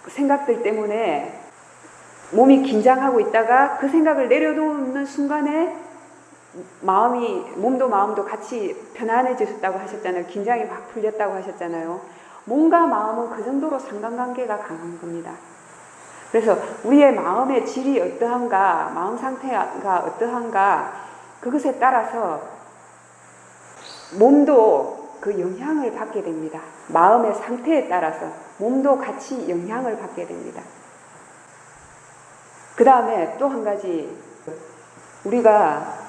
생각들 때문에 몸이 긴장하고 있다가 그 생각을 내려놓는 순간에 몸도 마음도 같이 편안해지셨다고 하셨잖아요. 긴장이 확 풀렸다고 하셨잖아요. 몸과 마음은 그 정도로 상관관계가 강한 겁니다. 그래서 우리의 마음의 질이 어떠한가, 마음 상태가 어떠한가, 그것에 따라서 몸도 그 영향을 받게 됩니다. 마음의 상태에 따라서 몸도 같이 영향을 받게 됩니다. 그 다음에 또 한 가지, 우리가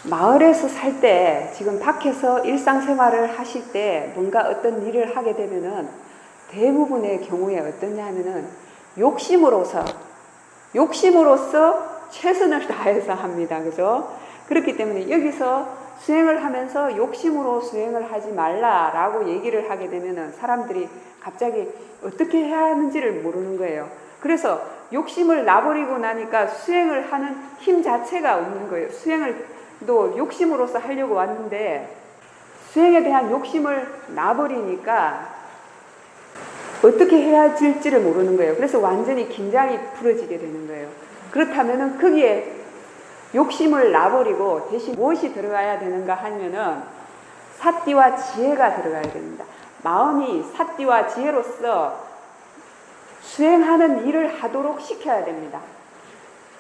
마을에서 살 때, 지금 밖에서 일상생활을 하실 때 뭔가 어떤 일을 하게 되면은 대부분의 경우에 어떠냐면은 욕심으로서 최선을 다해서 합니다. 그죠? 그렇기 때문에 여기서 수행을 하면서 욕심으로 수행을 하지 말라라고 얘기를 하게 되면은 사람들이 갑자기 어떻게 해야 하는지를 모르는 거예요. 그래서 욕심을 놔버리고 나니까 수행을 하는 힘 자체가 없는 거예요. 수행을 또 욕심으로서 하려고 왔는데 수행에 대한 욕심을 놔버리니까 어떻게 해야 될지를 모르는 거예요. 그래서 완전히 긴장이 풀어지게 되는 거예요. 그렇다면은 거기에 욕심을 놔버리고 대신 무엇이 들어가야 되는가 하면은 사띠와 지혜가 들어가야 됩니다. 마음이 사띠와 지혜로서 수행하는 일을 하도록 시켜야 됩니다.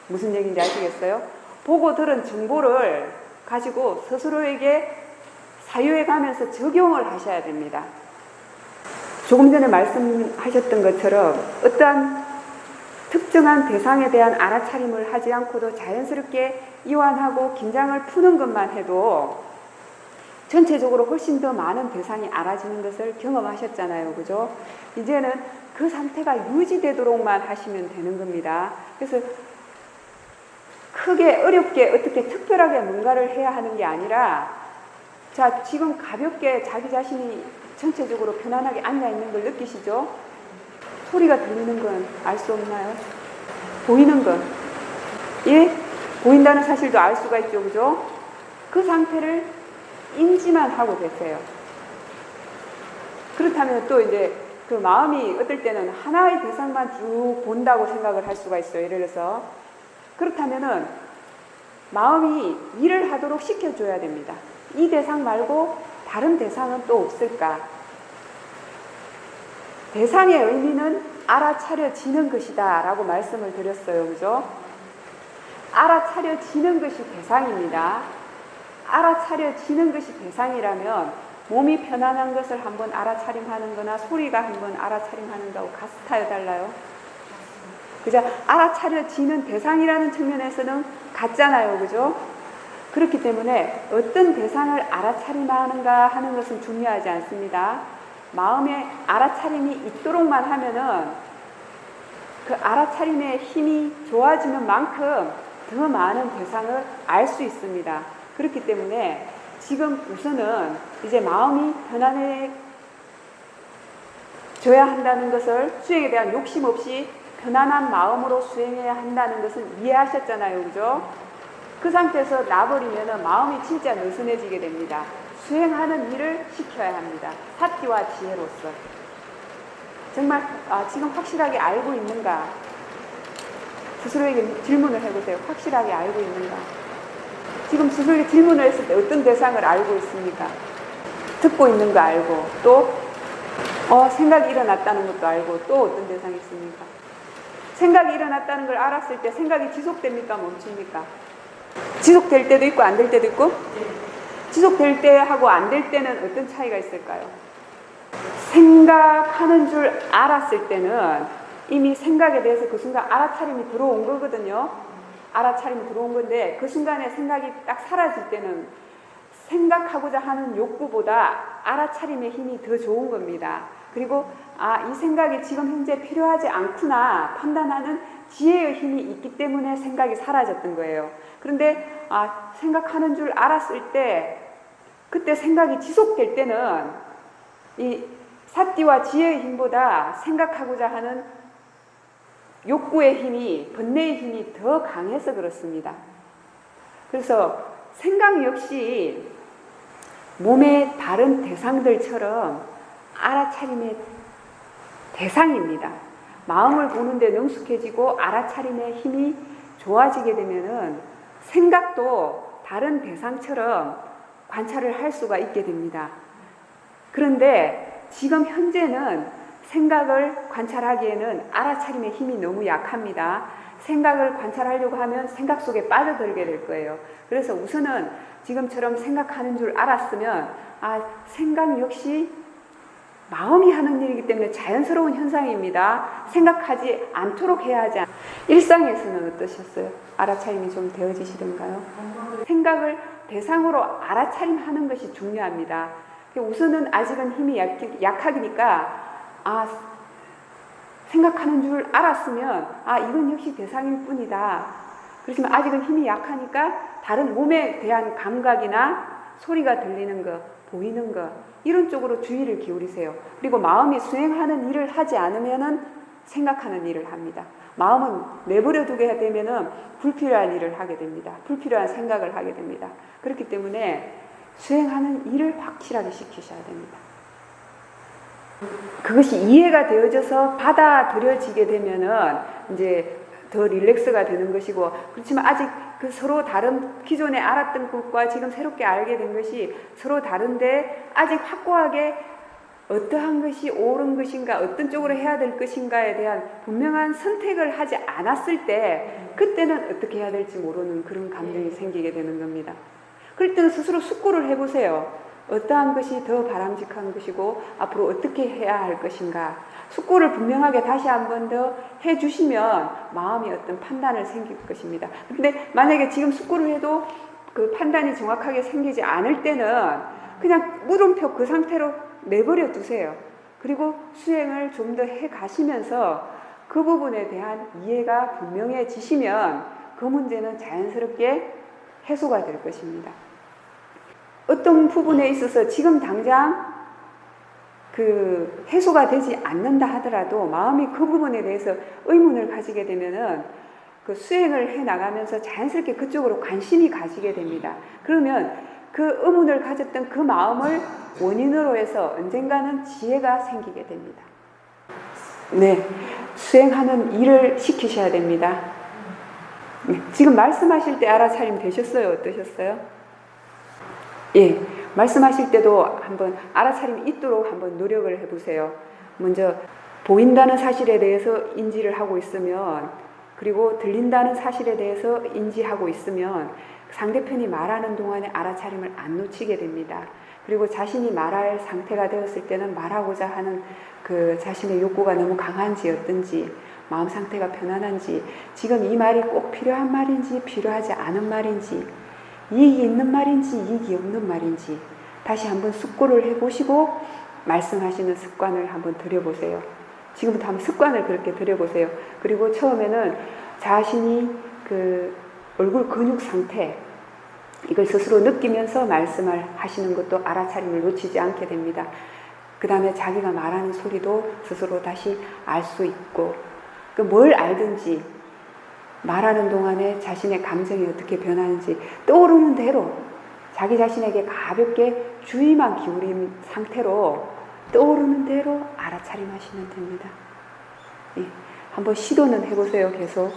무슨 얘기인지 아시겠어요? 보고 들은 정보를 가지고 스스로에게 사유해 가면서 적용을 하셔야 됩니다. 조금 전에 말씀하셨던 것처럼 어떠한 특정한 대상에 대한 알아차림을 하지 않고도 자연스럽게 이완하고 긴장을 푸는 것만 해도 전체적으로 훨씬 더 많은 대상이 알아지는 것을 경험하셨잖아요. 그죠? 이제는 그 상태가 유지되도록만 하시면 되는 겁니다. 그래서 크게 어렵게 어떻게 특별하게 뭔가를 해야 하는 게 아니라, 자, 지금 가볍게 자기 자신이 전체적으로 편안하게 앉아있는 걸 느끼시죠? 소리가 들리는 건 알 수 없나요? 보이는 건? 예? 보인다는 사실도 알 수가 있죠. 그죠? 그 상태를 인지만 하고 계세요. 그렇다면 또 이제 그 마음이 어떨 때는 하나의 대상만 쭉 본다고 생각을 할 수가 있어요. 예를 들어서. 그렇다면은 마음이 일을 하도록 시켜줘야 됩니다. 이 대상 말고 다른 대상은 또 없을까? 대상의 의미는 알아차려지는 것이다 라고 말씀을 드렸어요. 그죠? 알아차려지는 것이 대상입니다. 알아차려지는 것이 대상이라면 몸이 편안한 것을 한번 알아차림하는 거나 소리가 한번 알아차림하는 거하고 같아요, 달라요? 그죠? 알아차려지는 대상이라는 측면에서는 같잖아요. 그죠? 그렇기 때문에 어떤 대상을 알아차림하는가 하는 것은 중요하지 않습니다. 마음에 알아차림이 있도록만 하면은 그 알아차림의 힘이 좋아지는 만큼 더 많은 대상을 알 수 있습니다. 그렇기 때문에 지금 우선은 이제 마음이 편안해져야 한다는 것을, 수행에 대한 욕심 없이 편안한 마음으로 수행해야 한다는 것을 이해하셨잖아요. 그죠? 그 상태에서 놔버리면 마음이 진짜 느슨해지게 됩니다. 수행하는 일을 시켜야 합니다. 사띠와 지혜로서. 정말 지금 확실하게 알고 있는가? 스스로에게 질문을 해보세요. 확실하게 알고 있는가? 지금 스스로에게 질문을 했을 때 어떤 대상을 알고 있습니까? 듣고 있는 거 알고, 또 생각이 일어났다는 것도 알고, 또 어떤 대상이 있습니까? 생각이 일어났다는 걸 알았을 때 생각이 지속됩니까? 멈춥니까? 지속될 때도 있고 안 될 때도 있고? 지속될 때하고 안 될 때는 어떤 차이가 있을까요? 생각하는 줄 알았을 때는 이미 생각에 대해서 그 순간 알아차림이 들어온 거거든요. 알아차림이 들어온 건데 그 순간에 생각이 딱 사라질 때는 생각하고자 하는 욕구보다 알아차림의 힘이 더 좋은 겁니다. 그리고 이 생각이 지금 현재 필요하지 않구나 판단하는 지혜의 힘이 있기 때문에 생각이 사라졌던 거예요. 그런데 생각하는 줄 알았을 때 그때 생각이 지속될 때는 이 사띠와 지혜의 힘보다 생각하고자 하는 욕구의 힘이, 번뇌의 힘이 더 강해서 그렇습니다. 그래서 생각 역시 몸의 다른 대상들처럼 알아차림의 대상입니다. 마음을 보는데 능숙해지고 알아차림의 힘이 좋아지게 되면은 생각도 다른 대상처럼 관찰을 할 수가 있게 됩니다. 그런데 지금 현재는 생각을 관찰하기에는 알아차림의 힘이 너무 약합니다. 생각을 관찰하려고 하면 생각 속에 빠져들게 될 거예요. 그래서 우선은 지금처럼 생각하는 줄 알았으면 생각 역시 마음이 하는 일이기 때문에 자연스러운 현상입니다. 생각하지 않도록 해야 하지 않... 일상에서는 어떠셨어요? 알아차림이 좀 되어지시던가요? 생각을 대상으로 알아차림하는 것이 중요합니다. 우선은 아직은 힘이 약하니까 생각하는 줄 알았으면 이건 역시 대상일 뿐이다. 그렇지만 아직은 힘이 약하니까 다른 몸에 대한 감각이나 소리가 들리는 거, 보이는 거 이런 쪽으로 주의를 기울이세요. 그리고 마음이 수행하는 일을 하지 않으면은 생각하는 일을 합니다. 마음은 내버려 두게 되면은 불필요한 일을 하게 됩니다. 불필요한 생각을 하게 됩니다. 그렇기 때문에 수행하는 일을 확실하게 시키셔야 됩니다. 그것이 이해가 되어져서 받아들여지게 되면은 이제 더 릴렉스가 되는 것이고, 그렇지만 아직 그 서로 다른 기존에 알았던 것과 지금 새롭게 알게 된 것이 서로 다른데 아직 확고하게 어떠한 것이 옳은 것인가, 어떤 쪽으로 해야 될 것인가에 대한 분명한 선택을 하지 않았을 때 그때는 어떻게 해야 될지 모르는 그런 감정이 생기게 되는 겁니다. 그럴 때는 스스로 숙고를 해보세요. 어떠한 것이 더 바람직한 것이고 앞으로 어떻게 해야 할 것인가. 숙고를 분명하게 다시 한 번 더 해주시면 마음이 어떤 판단을 생길 것입니다. 그런데 만약에 지금 숙고를 해도 그 판단이 정확하게 생기지 않을 때는 그냥 물음표 그 상태로 내버려 두세요. 그리고 수행을 좀 더 해 가시면서 그 부분에 대한 이해가 분명해지시면 그 문제는 자연스럽게 해소가 될 것입니다. 어떤 부분에 있어서 지금 당장 그 해소가 되지 않는다 하더라도 마음이 그 부분에 대해서 의문을 가지게 되면은 그 수행을 해 나가면서 자연스럽게 그쪽으로 관심이 가지게 됩니다. 그러면 그 의문을 가졌던 그 마음을 원인으로 해서 언젠가는 지혜가 생기게 됩니다. 네, 수행하는 일을 시키셔야 됩니다. 네, 지금 말씀하실 때 알아차림 되셨어요? 어떠셨어요? 예, 말씀하실 때도 한번 알아차림이 있도록 한번 노력을 해보세요. 먼저 보인다는 사실에 대해서 인지를 하고 있으면, 그리고 들린다는 사실에 대해서 인지하고 있으면 상대편이 말하는 동안에 알아차림을 안 놓치게 됩니다. 그리고 자신이 말할 상태가 되었을 때는 말하고자 하는 그 자신의 욕구가 너무 강한지 어떤지, 마음 상태가 편안한지, 지금 이 말이 꼭 필요한 말인지 필요하지 않은 말인지, 이익이 있는 말인지 이익이 없는 말인지 다시 한번 숙고를 해보시고 말씀하시는 습관을 한번 들여보세요. 지금부터 한번 습관을 그렇게 들여보세요. 그리고 처음에는 자신이 그 얼굴 근육 상태 이걸 스스로 느끼면서 말씀을 하시는 것도 알아차림을 놓치지 않게 됩니다. 그 다음에 자기가 말하는 소리도 스스로 다시 알 수 있고, 뭘 알든지 말하는 동안에 자신의 감정이 어떻게 변하는지 떠오르는 대로 자기 자신에게 가볍게 주의만 기울인 상태로 떠오르는 대로 알아차림하시면 됩니다. 예, 한번 시도는 해보세요. 계속.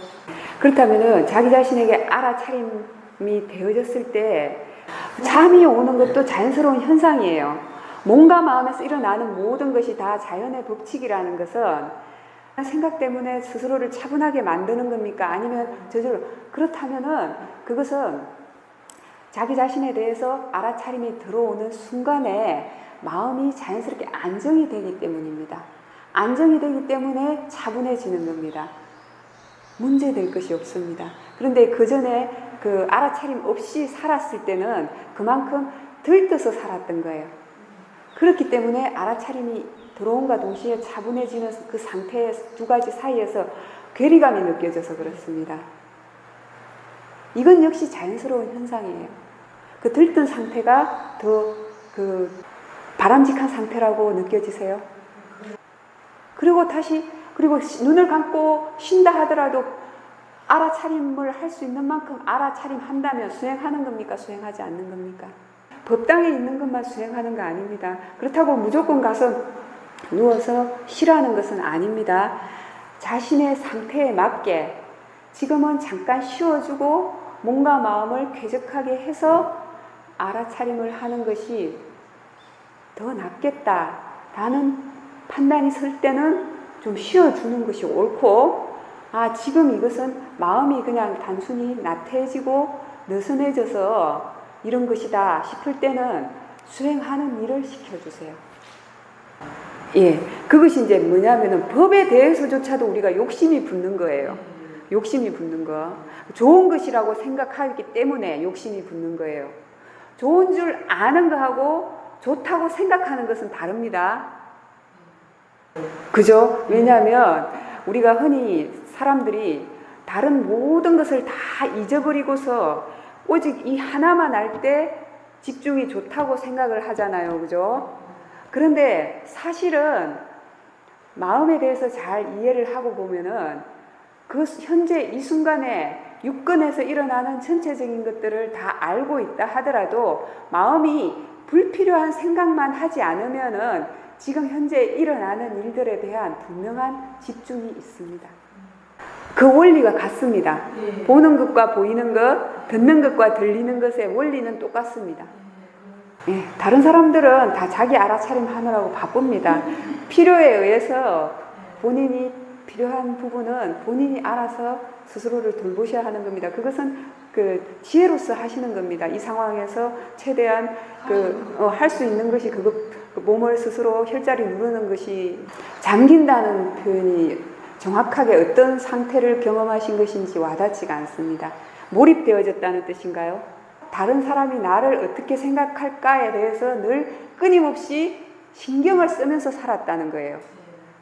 그렇다면은 자기 자신에게 알아차림이 되어졌을 때 잠이 오는 것도 자연스러운 현상이에요. 몸과 마음에서 일어나는 모든 것이 다 자연의 법칙이라는 것은 생각 때문에 스스로를 차분하게 만드는 겁니까? 아니면 저절로? 그렇다면은 그것은 자기 자신에 대해서 알아차림이 들어오는 순간에 마음이 자연스럽게 안정이 되기 때문입니다. 안정이 되기 때문에 차분해지는 겁니다. 문제될 것이 없습니다. 그런데 그 전에 그 알아차림 없이 살았을 때는 그만큼 들떠서 살았던 거예요. 그렇기 때문에 알아차림이 들어온과 동시에 차분해지는 그 상태의 두 가지 사이에서 괴리감이 느껴져서 그렇습니다. 이건 역시 자연스러운 현상이에요. 그 들뜬 상태가 더 그 바람직한 상태라고 느껴지세요? 그리고 다시 눈을 감고 쉰다 하더라도 알아차림을 할 수 있는 만큼 알아차림한다면 수행하는 겁니까? 수행하지 않는 겁니까? 법당에 있는 것만 수행하는 거 아닙니다. 그렇다고 무조건 가서 누워서 쉬라는 것은 아닙니다. 자신의 상태에 맞게 지금은 잠깐 쉬어주고 몸과 마음을 쾌적하게 해서 알아차림을 하는 것이 더 낫겠다라는 판단이 설 때는 좀 쉬어주는 것이 옳고, 지금 이것은 마음이 그냥 단순히 나태해지고 느슨해져서 이런 것이다 싶을 때는 수행하는 일을 시켜주세요. 예, 그것이 이제 뭐냐면은 법에 대해서조차도 우리가 욕심이 붙는 거예요. 욕심이 붙는 거. 좋은 것이라고 생각하기 때문에 욕심이 붙는 거예요. 좋은 줄 아는 거하고 좋다고 생각하는 것은 다릅니다. 그죠? 왜냐하면 우리가 흔히 사람들이 다른 모든 것을 다 잊어버리고서 오직 이 하나만 알 때 집중이 좋다고 생각을 하잖아요. 그죠? 그런데 사실은 마음에 대해서 잘 이해를 하고 보면은 그 현재 이 순간에 육근에서 일어나는 전체적인 것들을 다 알고 있다 하더라도 마음이 불필요한 생각만 하지 않으면은 지금 현재 일어나는 일들에 대한 분명한 집중이 있습니다. 그 원리가 같습니다. 보는 것과 보이는 것, 듣는 것과 들리는 것의 원리는 똑같습니다. 예, 다른 사람들은 다 자기 알아차림 하느라고 바쁩니다. 필요에 의해서 본인이 필요한 부분은 본인이 알아서 스스로를 돌보셔야 하는 겁니다. 그것은 그 지혜로서 하시는 겁니다. 이 상황에서 최대한 할 수 있는 것이 그 몸을 스스로 혈자리 누르는 것이, 잠긴다는 표현이 정확하게 어떤 상태를 경험하신 것인지 와닿지가 않습니다. 몰입되어졌다는 뜻인가요? 다른 사람이 나를 어떻게 생각할까에 대해서 늘 끊임없이 신경을 쓰면서 살았다는 거예요.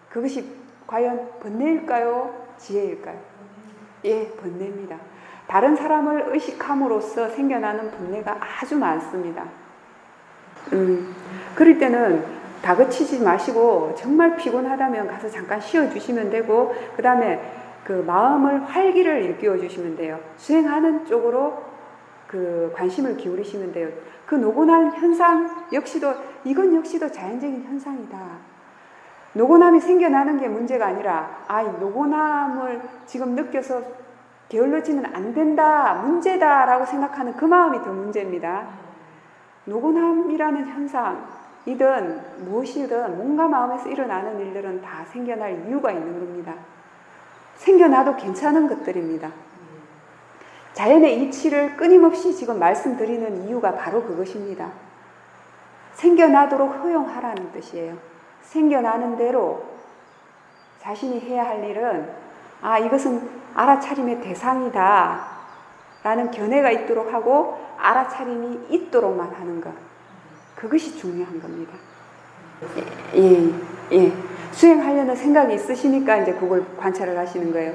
그것이 과연 번뇌일까요? 지혜일까요? 예, 번뇌입니다. 다른 사람을 의식함으로써 생겨나는 번뇌가 아주 많습니다. 그럴 때는 다그치지 마시고 정말 피곤하다면 가서 잠깐 쉬어주시면 되고, 그 다음에 그 마음을 활기를 일깨워 주시면 돼요. 수행하는 쪽으로 그 관심을 기울이시면 돼요. 그 노곤한 현상 이건 역시도 자연적인 현상이다. 노곤함이 생겨나는 게 문제가 아니라, 이 노곤함을 지금 느껴서 게을러지면 안 된다, 문제다라고 생각하는 그 마음이 더 문제입니다. 노곤함이라는 현상이든 무엇이든 몸과 마음에서 일어나는 일들은 다 생겨날 이유가 있는 겁니다. 생겨나도 괜찮은 것들입니다. 자연의 이치를 끊임없이 지금 말씀드리는 이유가 바로 그것입니다. 생겨나도록 허용하라는 뜻이에요. 생겨나는 대로 자신이 해야 할 일은 이것은 알아차림의 대상이다 라는 견해가 있도록 하고 알아차림이 있도록만 하는 것, 그것이 중요한 겁니다. 예. 수행하려는 생각이 있으시니까 이제 그걸 관찰을 하시는 거예요.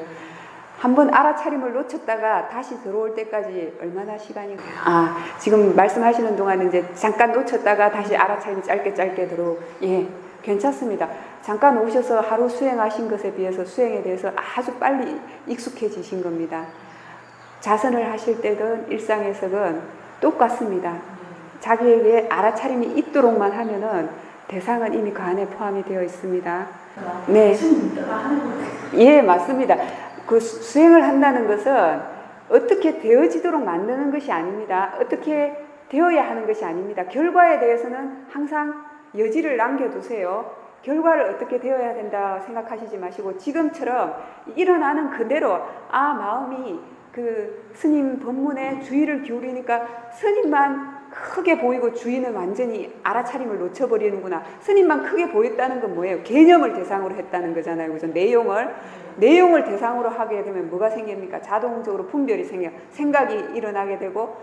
한번 알아차림을 놓쳤다가 다시 들어올 때까지 얼마나 시간이 지금 말씀하시는 동안은 이제 잠깐 놓쳤다가 다시 알아차림이 짧게 들어오고, 예, 괜찮습니다. 잠깐 오셔서 하루 수행하신 것에 비해서 수행에 대해서 아주 빨리 익숙해지신 겁니다. 자선을 하실 때든 일상에서든 똑같습니다. 자기에게 알아차림이 있도록만 하면은 대상은 이미 그 안에 포함이 되어 있습니다. 네. 예, 맞습니다. 그 수행을 한다는 것은 어떻게 되어지도록 만드는 것이 아닙니다. 어떻게 되어야 하는 것이 아닙니다. 결과에 대해서는 항상 여지를 남겨두세요. 결과를 어떻게 되어야 된다 생각하시지 마시고 지금처럼 일어나는 그대로 마음이 그 스님 법문에 주의를 기울이니까 스님만 크게 보이고 주인은 완전히 알아차림을 놓쳐버리는구나. 스님만 크게 보였다는 건 뭐예요? 개념을 대상으로 했다는 거잖아요. 그죠? 내용을 대상으로 하게 되면 뭐가 생깁니까? 자동적으로 분별이 생각이 일어나게 되고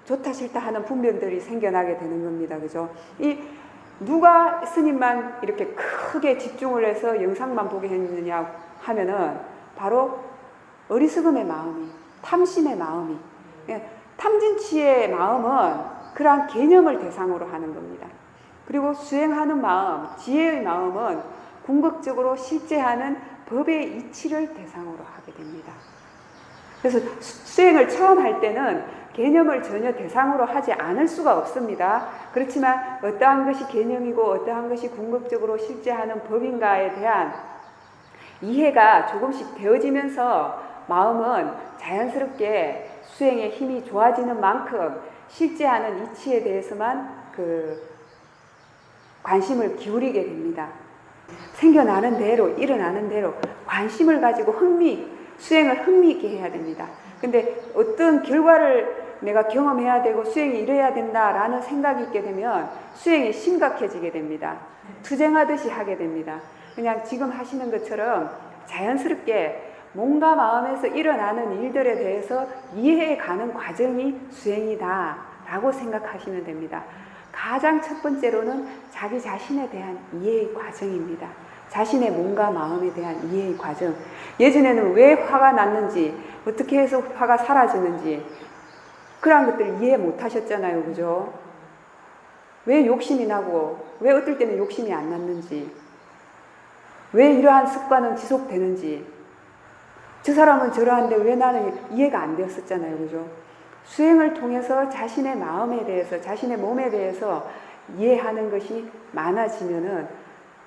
좋다 싫다 하는 분별들이 생겨나게 되는 겁니다. 그죠? 누가 스님만 이렇게 크게 집중을 해서 영상만 보게 했느냐 하면은 바로 어리석음의 마음이, 탐심의 마음이, 탐진치의 마음은 그러한 개념을 대상으로 하는 겁니다. 그리고 수행하는 마음, 지혜의 마음은 궁극적으로 실제하는 법의 이치를 대상으로 하게 됩니다. 그래서 수행을 처음 할 때는 개념을 전혀 대상으로 하지 않을 수가 없습니다. 그렇지만 어떠한 것이 개념이고 어떠한 것이 궁극적으로 실제하는 법인가에 대한 이해가 조금씩 되어지면서 마음은 자연스럽게 수행의 힘이 좋아지는 만큼 실제하는 이치에 대해서만 관심을 기울이게 됩니다. 생겨나는 대로, 일어나는 대로 관심을 가지고 수행을 흥미있게 해야 됩니다. 근데 어떤 결과를 내가 경험해야 되고 수행이 이래야 된다라는 생각이 있게 되면 수행이 심각해지게 됩니다. 투쟁하듯이 하게 됩니다. 그냥 지금 하시는 것처럼 자연스럽게 몸과 마음에서 일어나는 일들에 대해서 이해해가는 과정이 수행이다 라고 생각하시면 됩니다. 가장 첫 번째로는 자기 자신에 대한 이해의 과정입니다. 자신의 몸과 마음에 대한 이해의 과정. 예전에는 왜 화가 났는지, 어떻게 해서 화가 사라지는지 그런 것들을 이해 못 하셨잖아요. 그죠? 왜 욕심이 나고 왜 어떨 때는 욕심이 안 났는지, 왜 이러한 습관은 지속되는지, 저 사람은 저러한데 왜 나는 이해가 안 되었었잖아요. 그죠? 수행을 통해서 자신의 마음에 대해서, 자신의 몸에 대해서 이해하는 것이 많아지면은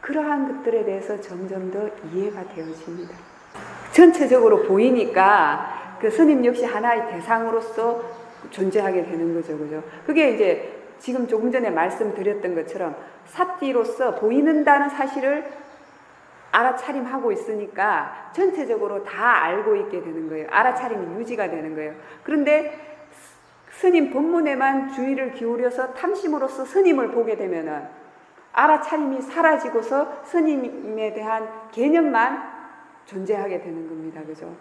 그러한 것들에 대해서 점점 더 이해가 되어집니다. 전체적으로 보이니까 그 스님 역시 하나의 대상으로서 존재하게 되는 거죠. 그죠? 그게 이제 지금 조금 전에 말씀드렸던 것처럼 사띠로서 보이는다는 사실을 알아차림하고 있으니까 전체적으로 다 알고 있게 되는 거예요. 알아차림이 유지가 되는 거예요. 그런데 스님 법문에만 주의를 기울여서 탐심으로써 스님을 보게 되면은 알아차림이 사라지고서 스님에 대한 개념만 존재하게 되는 겁니다. 그죠?